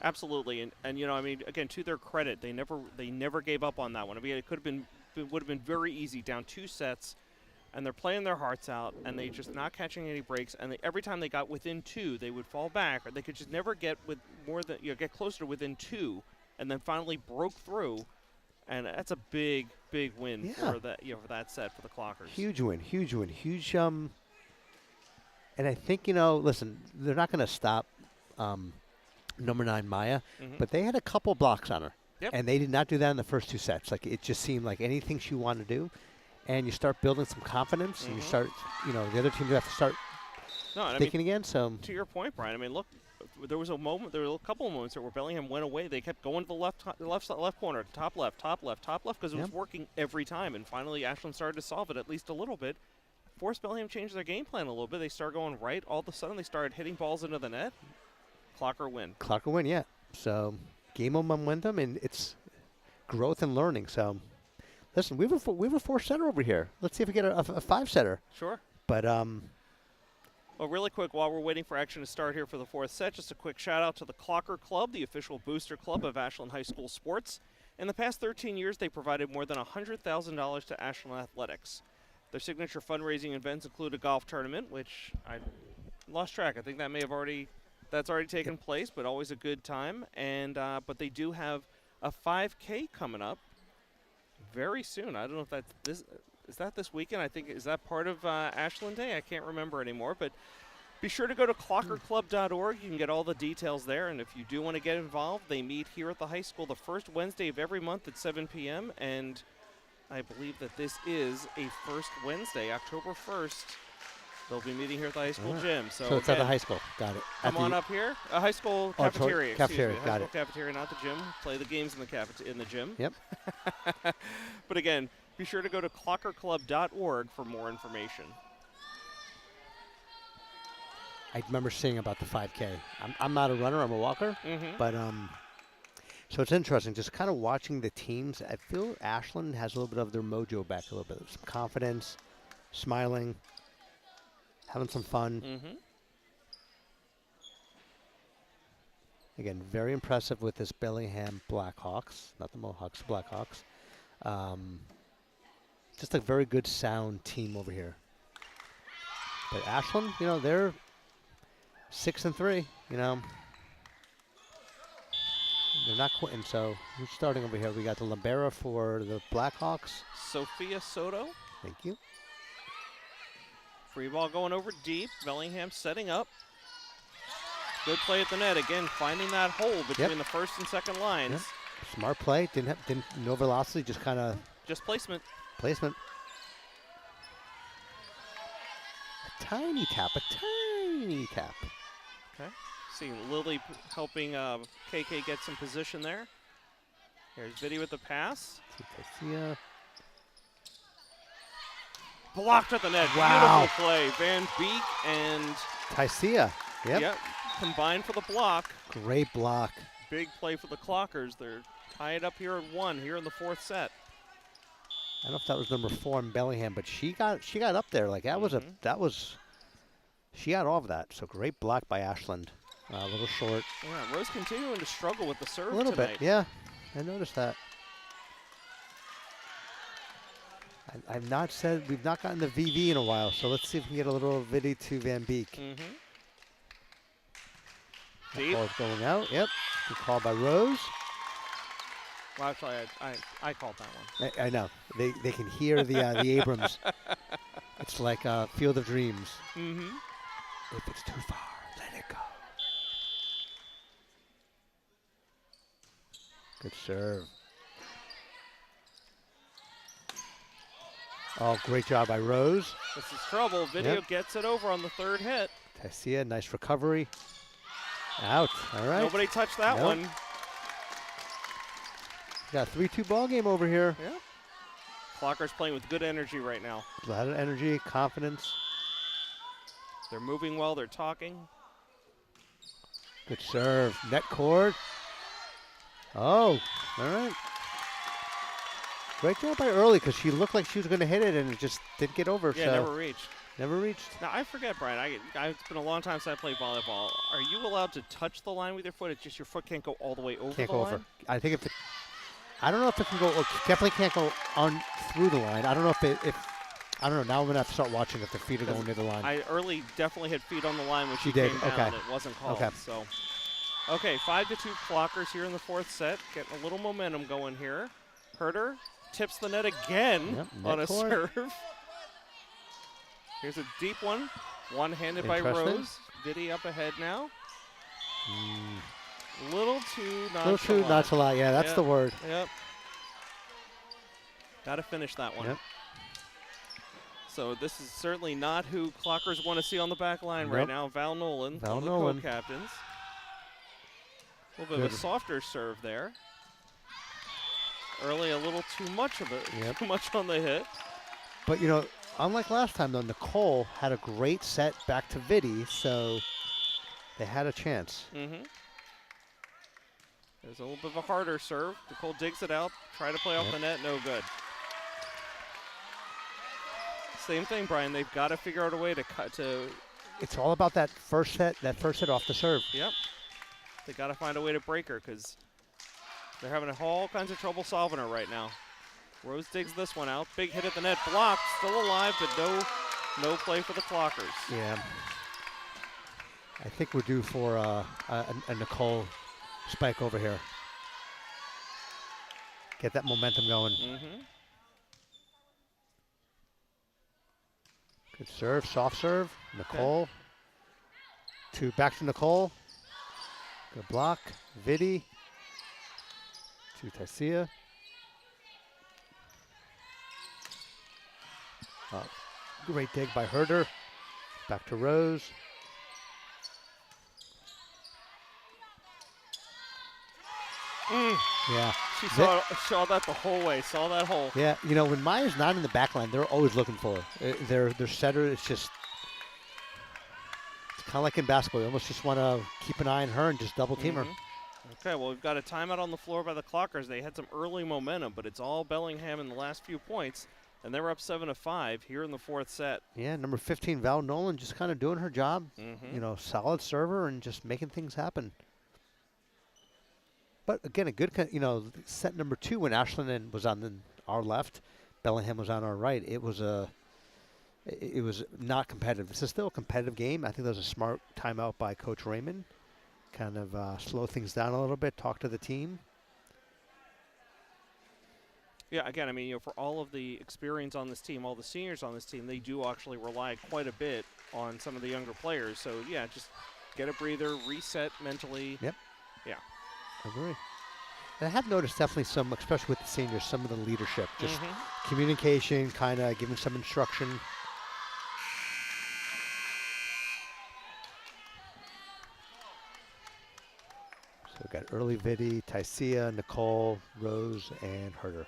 Absolutely, and you know, I mean, again, to their credit, they never gave up on that one. I mean, would have been very easy, down 2 sets, and they're playing their hearts out, and they just not catching any breaks. And every time they got within 2, they would fall back, or they could just never get with more than get closer to within 2, and then finally broke through. And that's a big win for that for that set for the Clockers. Huge win. And I think, you know, listen, they're not going to stop number 9 Maya, but they had a couple blocks on her. Yep. And they did not do that in the first 2 sets. Like, it just seemed like anything she wanted to do, and you start building some confidence, and you start, you know, the other team have to start thinking again. So to your point, Brian, I mean, look, there were a couple of moments where Bellingham went away. They kept going to the left corner, top left, because it was working every time. And finally, Ashland started to solve it at least a little bit. Forced Bellingham changed their game plan a little bit. They started going right. All of a sudden, they started hitting balls into the net. Clocker win, yeah. So game of momentum, and it's growth and learning. So listen, we have a 4-setter over here. Let's see if we get a 5-setter. Sure. But well, really quick, while we're waiting for action to start here for the 4th set, just a quick shout-out to the Clocker Club, the official booster club of Ashland High School sports. In the past 13 years, they provided more than $100,000 to Ashland athletics. Their signature fundraising events include a golf tournament, which I lost track. I think that that's already taken place, but always a good time. And but they do have a 5K coming up very soon. I don't know if that's this. Is that this weekend? I think, is that part of Ashland Day? I can't remember anymore. But be sure to go to clockerclub.org. You can get all the details there. And if you do want to get involved, they meet here at the high school the first Wednesday of every month at 7 p.m. And I believe that this is a first Wednesday, October 1st. They'll be meeting here at the high school gym. So it's at the high school. Got it. Come on up here. A high school cafeteria. Cafeteria. Got it. Cafeteria, not the gym. Play the games in the gym. Yep. But again, be sure to go to clockerclub.org for more information. I remember seeing about the 5K. I'm not a runner. I'm a walker. But so it's interesting just kind of watching the teams. I feel Ashland has a little bit of their mojo back, a little bit of some confidence, smiling, having some fun. Again, very impressive with this Bellingham Blackhawks, not the Mohawks, Blackhawks. Just a very good sound team over here. But Ashland, you know, they're 6-3, you know. They're not quitting, so who's starting over here? We got the libero for the Blackhawks. Sophia Soto. Thank you. Free ball going over deep. Bellingham setting up. Good play at the net. Again, finding that hole between the first and second lines. Yep. Smart play. Didn't no velocity, just kind of. Just placement. Placement. A tiny tap. Okay. Seeing Lily helping KK get some position there. Here's Viddy with the pass. Yeah. Blocked at the net. Wow. Beautiful play. Van Beek and Tycia. Yep. Combined for the block. Great block. Big play for the Clockers. They're tied up here at 1 here in the 4th set. I don't know if that was number 4 in Bellingham, but she got up there. Like that was she got off that. So great block by Ashland. A little short. Yeah, Rose continuing to struggle with the serve a little tonight. bit. Yeah, I noticed that. I've not said we've not gotten the VV in a while, so let's see if we can get a little Viddy to Van Beek. Deep. Ball's going out. Yep. Good call by Rose. Well, actually, I called that one. I know. They can hear the Abrams. It's like Field of Dreams. If it's too far, let it go. Good serve. Oh, great job by Rose. This is trouble. Video gets it over on the 3rd hit. Tessia, nice recovery. Out. All right. Nobody touched that one. Got a 3-2 ball game over here. Yeah. Clockers playing with good energy right now. A lot of energy, confidence. They're moving well. They're talking. Good serve. Net cord. Oh, all right. Great job by Early because she looked like she was going to hit it and it just didn't get over. Yeah, so never reached. Never reached. Now, I forget, Brian. It's been a long time since I played volleyball. Are you allowed to touch the line with your foot? It's just your foot can't go all the way over Can't the go line? over. I think if I don't know if it can go, definitely can't go on through the line. I don't know if I don't know. Now I'm going to have to start watching if the feet are going near the line. Early definitely had feet on the line when she did. came down. Okay. It wasn't called. Okay. So, okay, 5-2 Clockers here in the fourth set. Getting a little momentum going here. Herder tips the net again on a serve. Here's a deep one. One-handed by Rose. Viddy up ahead now. Little too nonchalant. Yeah, that's the word. Yep. Got to finish that one. Yep. So this is certainly not who Clockers want to see on the back line right now. Val Nolan, one of the co-captains. A little bit of a softer serve there. Early a little too much of it, too much on the hit. But, you know, unlike last time, though, Nicole had a great set back to Viddy, so they had a chance. There's a little bit of a harder serve. Nicole digs it out, try to play off the net, no good. Same thing, Brian. They've got to figure out a way to cut to. It's all about that first set off the serve. Yep. They got to find a way to break her because they're having all kinds of trouble solving her right now. Rose digs this one out. Big hit at the net, blocked, still alive, but no play for the Clockers. Yeah. I think we're due for a Nicole spike over here. Get that momentum going. Good serve, soft serve. Nicole. Back to Nicole. Good block. Viddy. To Taisia. Great dig by Herder. Back to Rose. Yeah. She saw that the whole way, saw that hole. Yeah, you know, when Maya's not in the back line, they're always looking for her. Their setter, it's kind of like in basketball. You almost just want to keep an eye on her and just double team her. Okay, well, we've got a timeout on the floor by the Clockers. They had some early momentum, but it's all Bellingham in the last few points, and they were up 7-5 here in the fourth set. Yeah, number 15, Val Nolan, just kind of doing her job. You know, solid server and just making things happen. But again, a good, you know, set number 2 when Ashland was on our left, Bellingham was on our right. It was not competitive. This is still a competitive game. I think that was a smart timeout by Coach Raymond. Kind of slow things down a little bit, talk to the team. Yeah, again, I mean, you know, for all of the experience on this team, all the seniors on this team, they do actually rely quite a bit on some of the younger players. So, yeah, just get a breather, reset mentally. Yep. Yeah. Agree. And I have noticed definitely some, especially with the seniors, some of the leadership, just communication, kind of giving some instruction. So we've got early Viddy, Taisia, Nicole, Rose, and Herder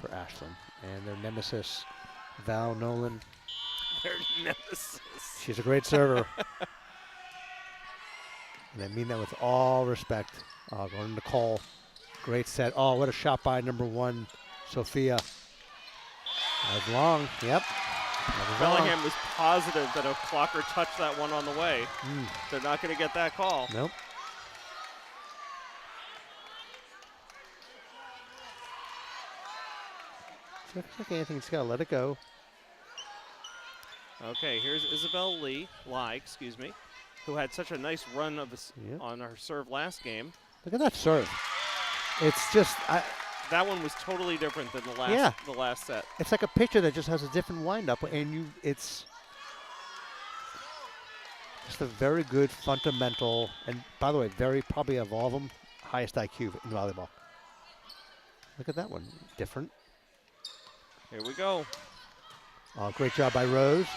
for Ashland. And their nemesis, Val Nolan. Their nemesis. She's a great server. And I mean that with all respect. Going to Nicole. Great set. Oh, what a shot by number 1, Sophia. That was long. Yep. Bellingham was positive that a Clocker touched that one on the way. They're not going to get that call. Nope. Looks like Anthony's got to let it go. Okay, here's Isabel Lai, who had such a nice run of on her serve last game. Look at that serve. It's just that one was totally different than the last set. It's like a pitcher that just has a different windup, and it's just a very good fundamental, and by the way, probably of all of them, highest IQ in volleyball. Look at that one, different. Here we go. Great job by Rose.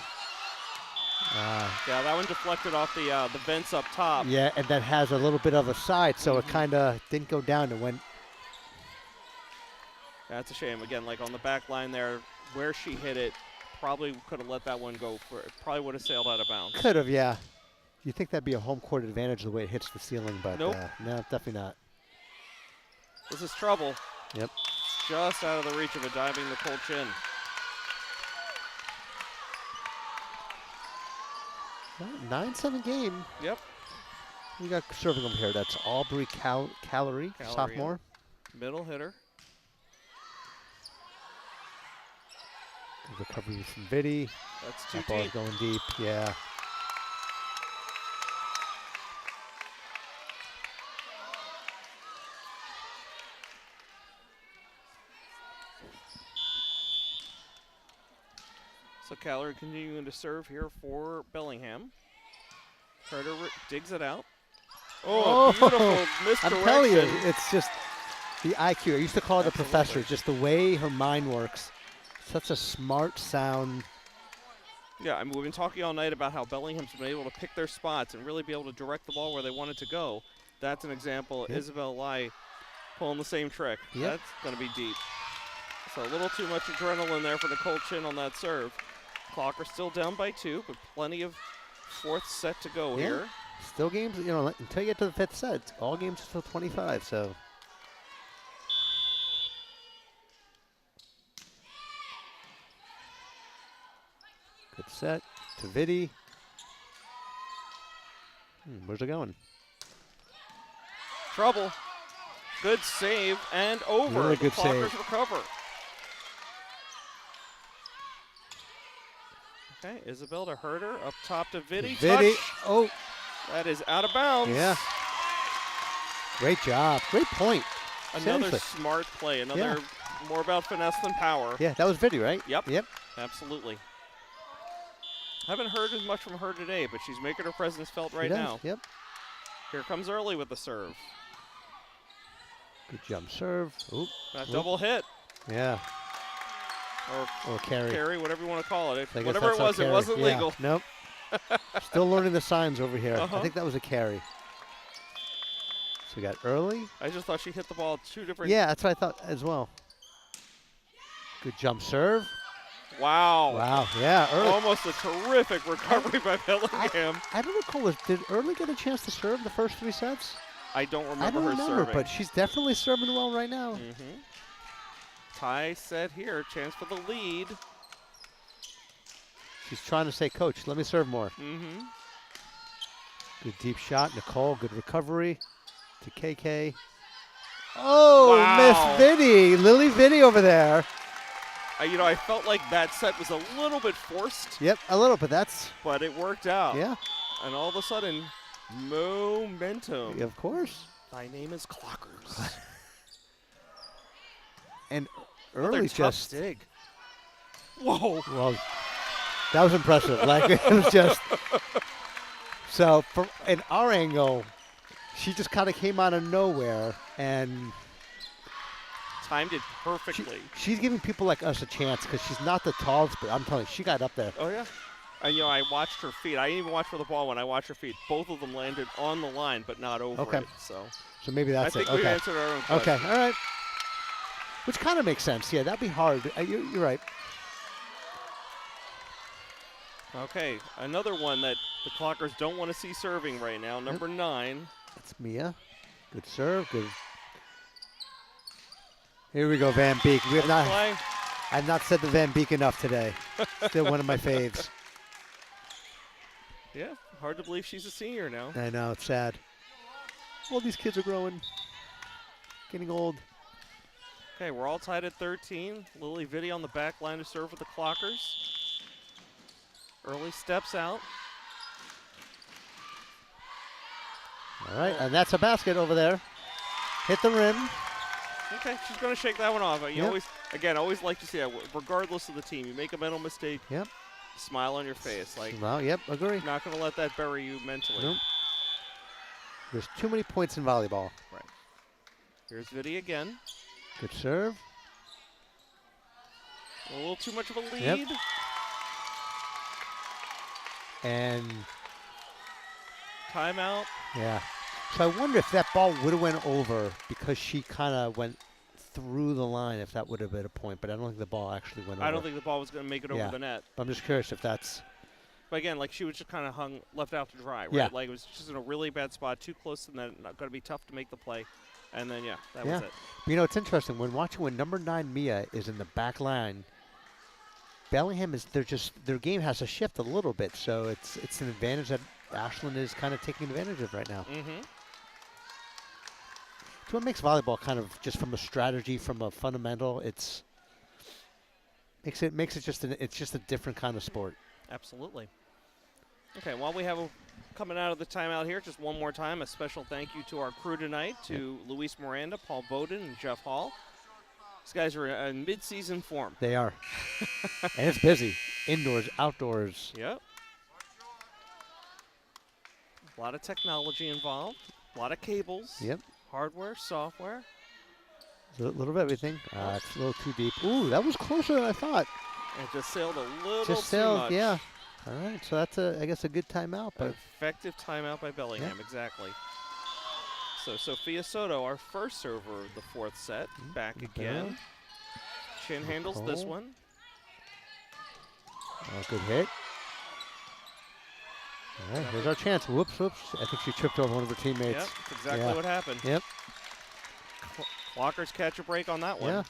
Yeah, that one deflected off the vents up top. Yeah, and that has a little bit of a side, so it kind of didn't go down. It went. That's a shame. Again, like on the back line there, where she hit it, probably could have let that one go. It probably would have sailed out of bounds. Could have, yeah. You think that'd be a home court advantage the way it hits the ceiling, but nope. No, definitely not. This is trouble. Yep. Just out of the reach of a diving Nicole Chin. 9-7 game. Yep. We got serving over here. That's Aubrey Calorie, sophomore. Middle hitter. Good recovery from Vitti. That's too that ball's deep. Going deep, yeah. So Calorie continuing to serve here for Bellingham. Carter digs it out. Oh, beautiful misdirection. I'm telling you, it's just the IQ. I used to call her the Absolutely. professor, just the way her mind works. Such a smart, sound. Yeah, I mean, we've been talking all night about how Bellingham's been able to pick their spots and really be able to direct the ball where they want it to go. That's an example. Yep. Isabel Lai pulling the same trick. Yep. That's going to be deep. So a little too much adrenaline there for Nicole Chin on that serve. Clocker still down by 2, but plenty of fourth set to go here. Still games, until you get to the 5th set, all games are still 25, so. Good set to Vitti. Where's it going? Trouble. Good save and over. Really good Clockers save. recover. Okay, Isabel to Herder, up top to Vitti. Vitti, Touch. That is out of bounds. Yeah. Great job. Great point. Another Seriously. smart play. Another more about finesse than power. Yeah, that was Vitti, right? Yep. Yep. Absolutely. Haven't heard as much from her today, but she's making her presence felt right now. Yep. Here comes early with the serve. Good jump serve. Oop. That double hit. Yeah. Or carry. Carry, whatever you want to call it. I guess Whatever it that's was, how it carry. wasn't legal. Nope. Still learning the signs over here. I think that was a carry. So we got early. I just thought she hit the ball 2 different. Yeah, that's what I thought as well. Good jump serve. Wow. Wow, yeah, early. Almost a terrific recovery by Bellingham. I don't recall, did Early get a chance to serve the first 3 sets? I don't remember I don't her remember, serving. but she's definitely serving well right now. Mm-hmm. Tie set here, chance for the lead. She's trying to say, Coach, let me serve more. Mm-hmm. Good deep shot, Nicole. Good recovery to KK. Oh, wow. Miss Vitti, Lily Vitti over there. I felt like that set was a little bit forced. Yep, a little, but that's. But it worked out. Yeah. And all of a sudden, momentum. Yeah, of course. Thy name is Clockers. And Another Early tough just. dig. Whoa. Well, that was impressive. Like, it was just. So, from in our angle, she just kind of came out of nowhere and. Timed it perfectly. She's giving people like us a chance because she's not the tallest, but I'm telling you, she got up there. Oh, yeah. And, I watched her feet. I didn't even watch for the ball when I watched her feet. Both of them landed on the line, but not over it. So maybe that's I think it. we answered our own question. Okay, all right. Which kind of makes sense. Yeah, that'd be hard. You're right. Okay, another one that the Clockers don't want to see serving right now, number 9. That's Mia. Good serve. Good. Here we go, Van Beek. We have not. Play. I've not said the Van Beek enough today. Still one of my faves. Yeah, hard to believe she's a senior now. I know, it's sad. All these kids are growing, getting old. Okay, we're all tied at 13. Lily Vitti on the back line to serve with the Clockers. Early steps out. All right, and that's a basket over there. Hit the rim. Okay, she's going to shake that one off. You Yep. always like to see that, regardless of the team. You make a mental mistake, Yep. smile on your face. Like, Well, yep, agree. not going to let that bury you mentally. Nope. There's too many points in volleyball. Right. Here's Vitti again. Good serve. A little too much of a lead. Yep. And Timeout. yeah. So I wonder if that ball would have went over because she kind of went through the line if that would have been a point, but I don't think the ball actually went over. I don't think the ball was going to make it over the net. But I'm just curious if that's. But again, like she was just kind of left out to dry, right? Yeah. Like it was just in a really bad spot, too close to the net, not going to be tough to make the play. And then, that was it. You know, it's interesting when number 9 Mia is in the back line. Bellingham their game has to shift a little bit, so it's an advantage that Ashland is kind of taking advantage of right now. Mm-hmm. It's what makes volleyball kind of just from a strategy, from a fundamental. Makes it just a different kind of sport. Absolutely. Okay, while we have coming out of the timeout here, just one more time, a special thank you to our crew tonight, to Luis Miranda, Paul Bowden, and Jeff Hall. These guys are in mid-season form. They are. And it's busy. Indoors, outdoors. Yep. A lot of technology involved. A lot of cables. Yep. Hardware, software. A little bit of everything. It's a little too deep. Ooh, that was closer than I thought. It just sailed a little too much. Yeah. All right, so that's I guess a good timeout. But effective timeout by Bellingham, exactly. So Sophia Soto, our first server of the fourth set, back again. Chin handles this one. Good hit. All right, here's our chance. Whoops. I think she tripped over one of her teammates. Yep, that's exactly what happened. Yep. Clockers catch a break on that one. Yeah.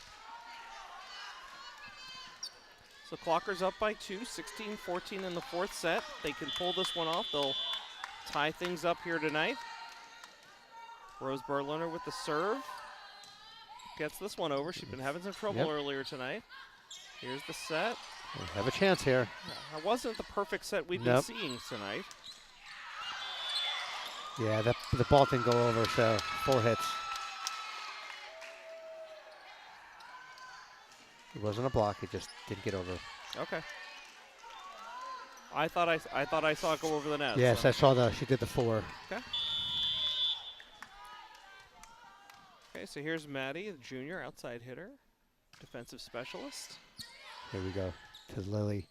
So Clockers up by 2, 16-14 in the fourth set. They can pull this one off. They'll tie things up here tonight. Rose Berliner with the serve. Gets this one over. She's been having some trouble earlier tonight. Here's the set. We have a chance here. That wasn't the perfect set we've been seeing tonight. Yeah, the ball didn't go over, so 4 hits. It wasn't a block. It just didn't get over. Okay. I thought I saw it go over the net. Yes, I saw she did the 4. Okay. Okay, so here's Maddie, the junior outside hitter, defensive specialist. Here we go to Lily.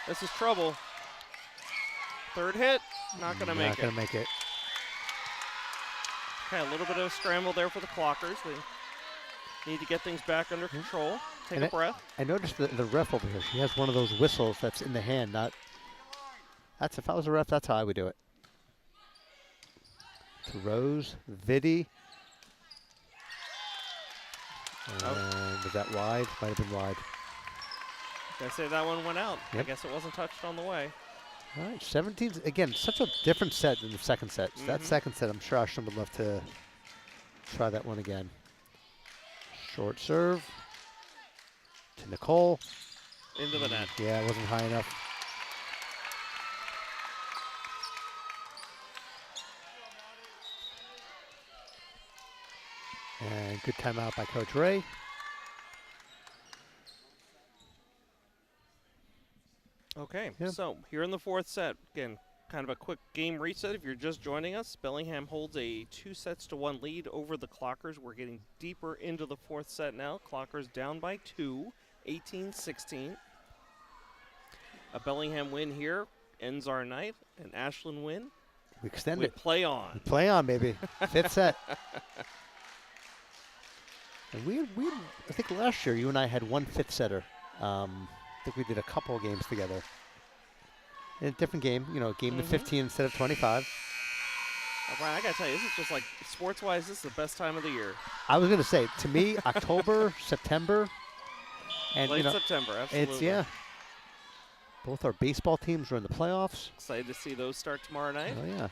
This is trouble. Third hit, not going to make it. Not going to make it. Okay, a little bit of a scramble there for the Clockers. They need to get things back under control. Take a breath. I noticed the ref over here. She has one of those whistles that's in the hand. If I was a ref, that's how I would do it. To Rose, Vidi. And was that wide? Might have been wide. I say that one went out. Yep. I guess it wasn't touched on the way. All right, 17. Again, such a different set than the second set. So that second set, I'm sure Ashland would love to try that one again. Short serve to Nicole. Into the net. Yeah, it wasn't high enough. And good timeout by Coach Ray. Okay, so here in the fourth set, again, kind of a quick game reset if you're just joining us. Bellingham holds a 2-1 lead over the Clockers. We're getting deeper into the fourth set now. Clockers down by 2, 18-16. A Bellingham win here ends our night. An Ashland win. We extend we it. Play on. We play on, baby. Fifth set. And I think last year you and I had one fifth setter. I think we did a couple games together. In a different game, game to 15 instead of 25. Brian, I gotta tell you, this is just like sports-wise, this is the best time of the year. I was gonna say, to me, October, September, and late September, absolutely. It's both our baseball teams are in the playoffs. Excited to see those start tomorrow night. Oh yeah.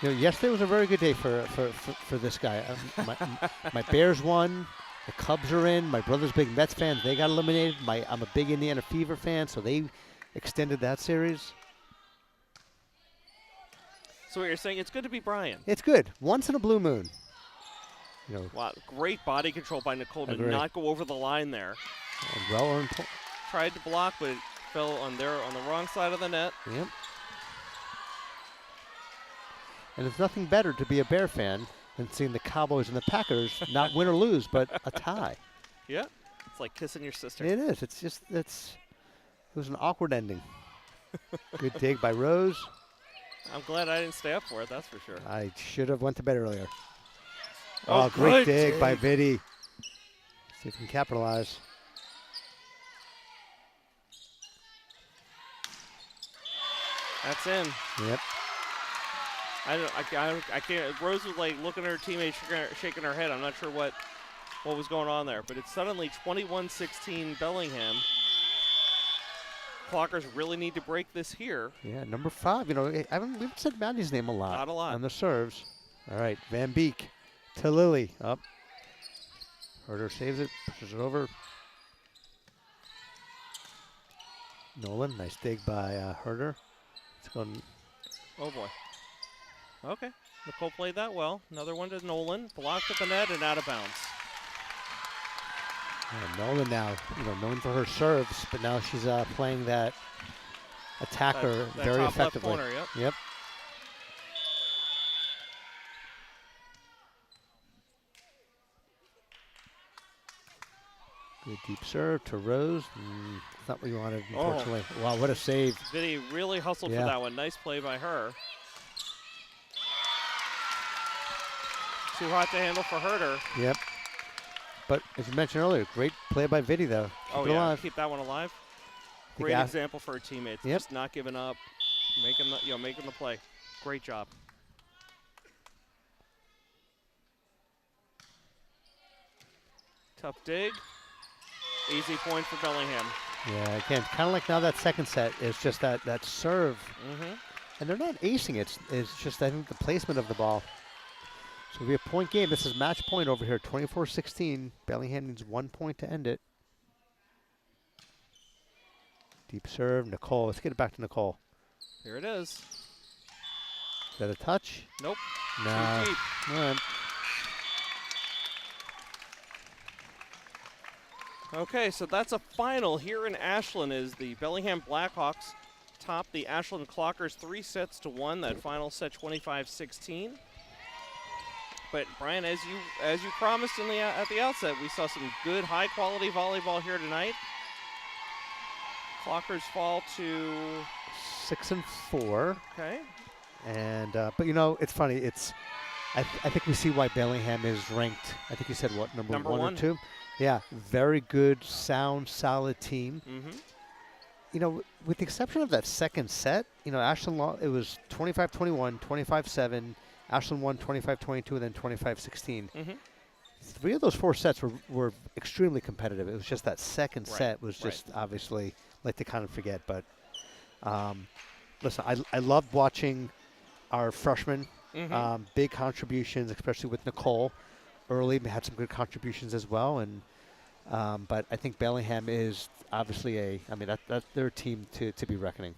Yesterday was a very good day for this guy. My Bears won. The Cubs are in. My brother's big Mets fan. They got eliminated. I'm a big Indiana Fever fan, so they extended that series. So what you're saying, it's good to be Brian. It's good. Once in a blue moon. Wow, great body control by Nicole to not go over the line there. And well-earned. Tried to block, but it fell on the wrong side of the net. Yep. And it's nothing better to be a Bear fan than seeing the Cowboys and the Packers not win or lose, but a tie. Yeah, it's like kissing your sister. It is. It was an awkward ending. Good dig by Rose. I'm glad I didn't stay up for it, that's for sure. I should have went to bed earlier. Oh, Great good dig by Vidi. See if we can capitalize. That's in. Yep. I can't. Rose was like looking at her teammate, shaking her head. I'm not sure what was going on there, but it's suddenly 21-16 Bellingham. Clockers really need to break this here. Yeah, number 5. You know, we haven't said Maddie's name a lot. Not a lot. On the serves. All right, Van Beek to Lily. Up. Herder saves it, pushes it over. Nolan, nice dig by Herder. It's going. Oh boy. Okay, Nicole played that well. Another one to Nolan, blocked at the net and out of bounds. Yeah, Nolan now, known for her serves, but now she's playing that attacker that very top effectively. Left corner, Yep. Good deep serve to Rose. It's not what you wanted, unfortunately. Oh. Wow, what a save. Vidi really hustled for that one. Nice play by her. Too hot to handle for Herder. Yep. But as you mentioned earlier, great play by Vidi, though. Keep it alive. Keep that one alive. Great example for her teammates. Yep. Just not giving up, making the play. Great job. Tough dig. Easy point for Bellingham. Yeah, again, kind of like now that second set is just that serve. Mm-hmm. And they're not acing it. It's just, I think, the placement of the ball. So it'll be a point game. This is match point over here, 24-16. Bellingham needs 1 point to end it. Deep serve, Nicole. Let's get it back to Nicole. Here it is. Is that a touch? Nope. No. Too deep. All right. Okay, so that's a final here in Ashland as the Bellingham Blackhawks top the Ashland Clockers 3-1. That final set 25-16. But Brian, as you promised at the outset, we saw some good high-quality volleyball here tonight. Clockers fall to 6-4. Okay. And but it's funny. I think we see why Bellingham is ranked. I think you said what number one or 2. Yeah, very good, sound, solid team. Mm-hmm. With the exception of that second set, Ashland it was 25-21, 25-7. Ashland won 25-22 and then 25-16. Mm-hmm. 3 of those 4 sets were extremely competitive. It was just that second set was just obviously like to kind of forget. But listen, I loved watching our freshmen. Mm-hmm. Big contributions, especially with Nicole. Early had some good contributions as well, and but I think Bellingham is obviously that's their team to be reckoning.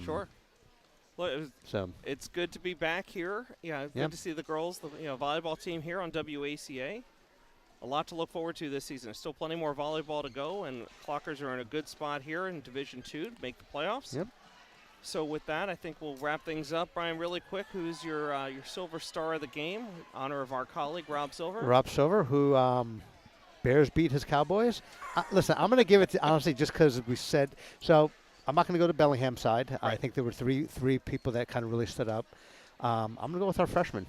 Sure. Well, it's good to be back here. Yeah, good to see the girls, the volleyball team here on WACA. A lot to look forward to this season. Still plenty more volleyball to go, and Clockers are in a good spot here in Division II to make the playoffs. Yep. So with that, I think we'll wrap things up. Brian, really quick, who's your Silver Star of the game? In honor of our colleague, Rob Silver. Rob Silver, who Bears beat his Cowboys. Listen, I'm going to give it to, honestly, just because we said so. I'm not going to go to Bellingham side. I think there were three people that kind of really stood up. I'm going to go with our freshman,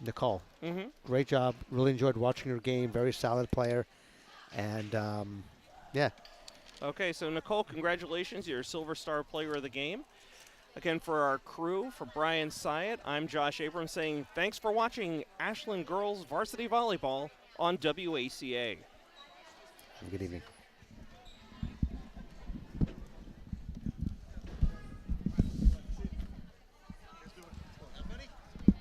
Nicole. Mm-hmm. Great job. Really enjoyed watching her game. Very solid player. And, yeah. Okay, so Nicole, congratulations. You're a Silver Star Player of the Game. Again, for our crew, for Brian Syatt, I'm Josh Abrams saying thanks for watching Ashland Girls Varsity Volleyball on WACA. Have a good evening.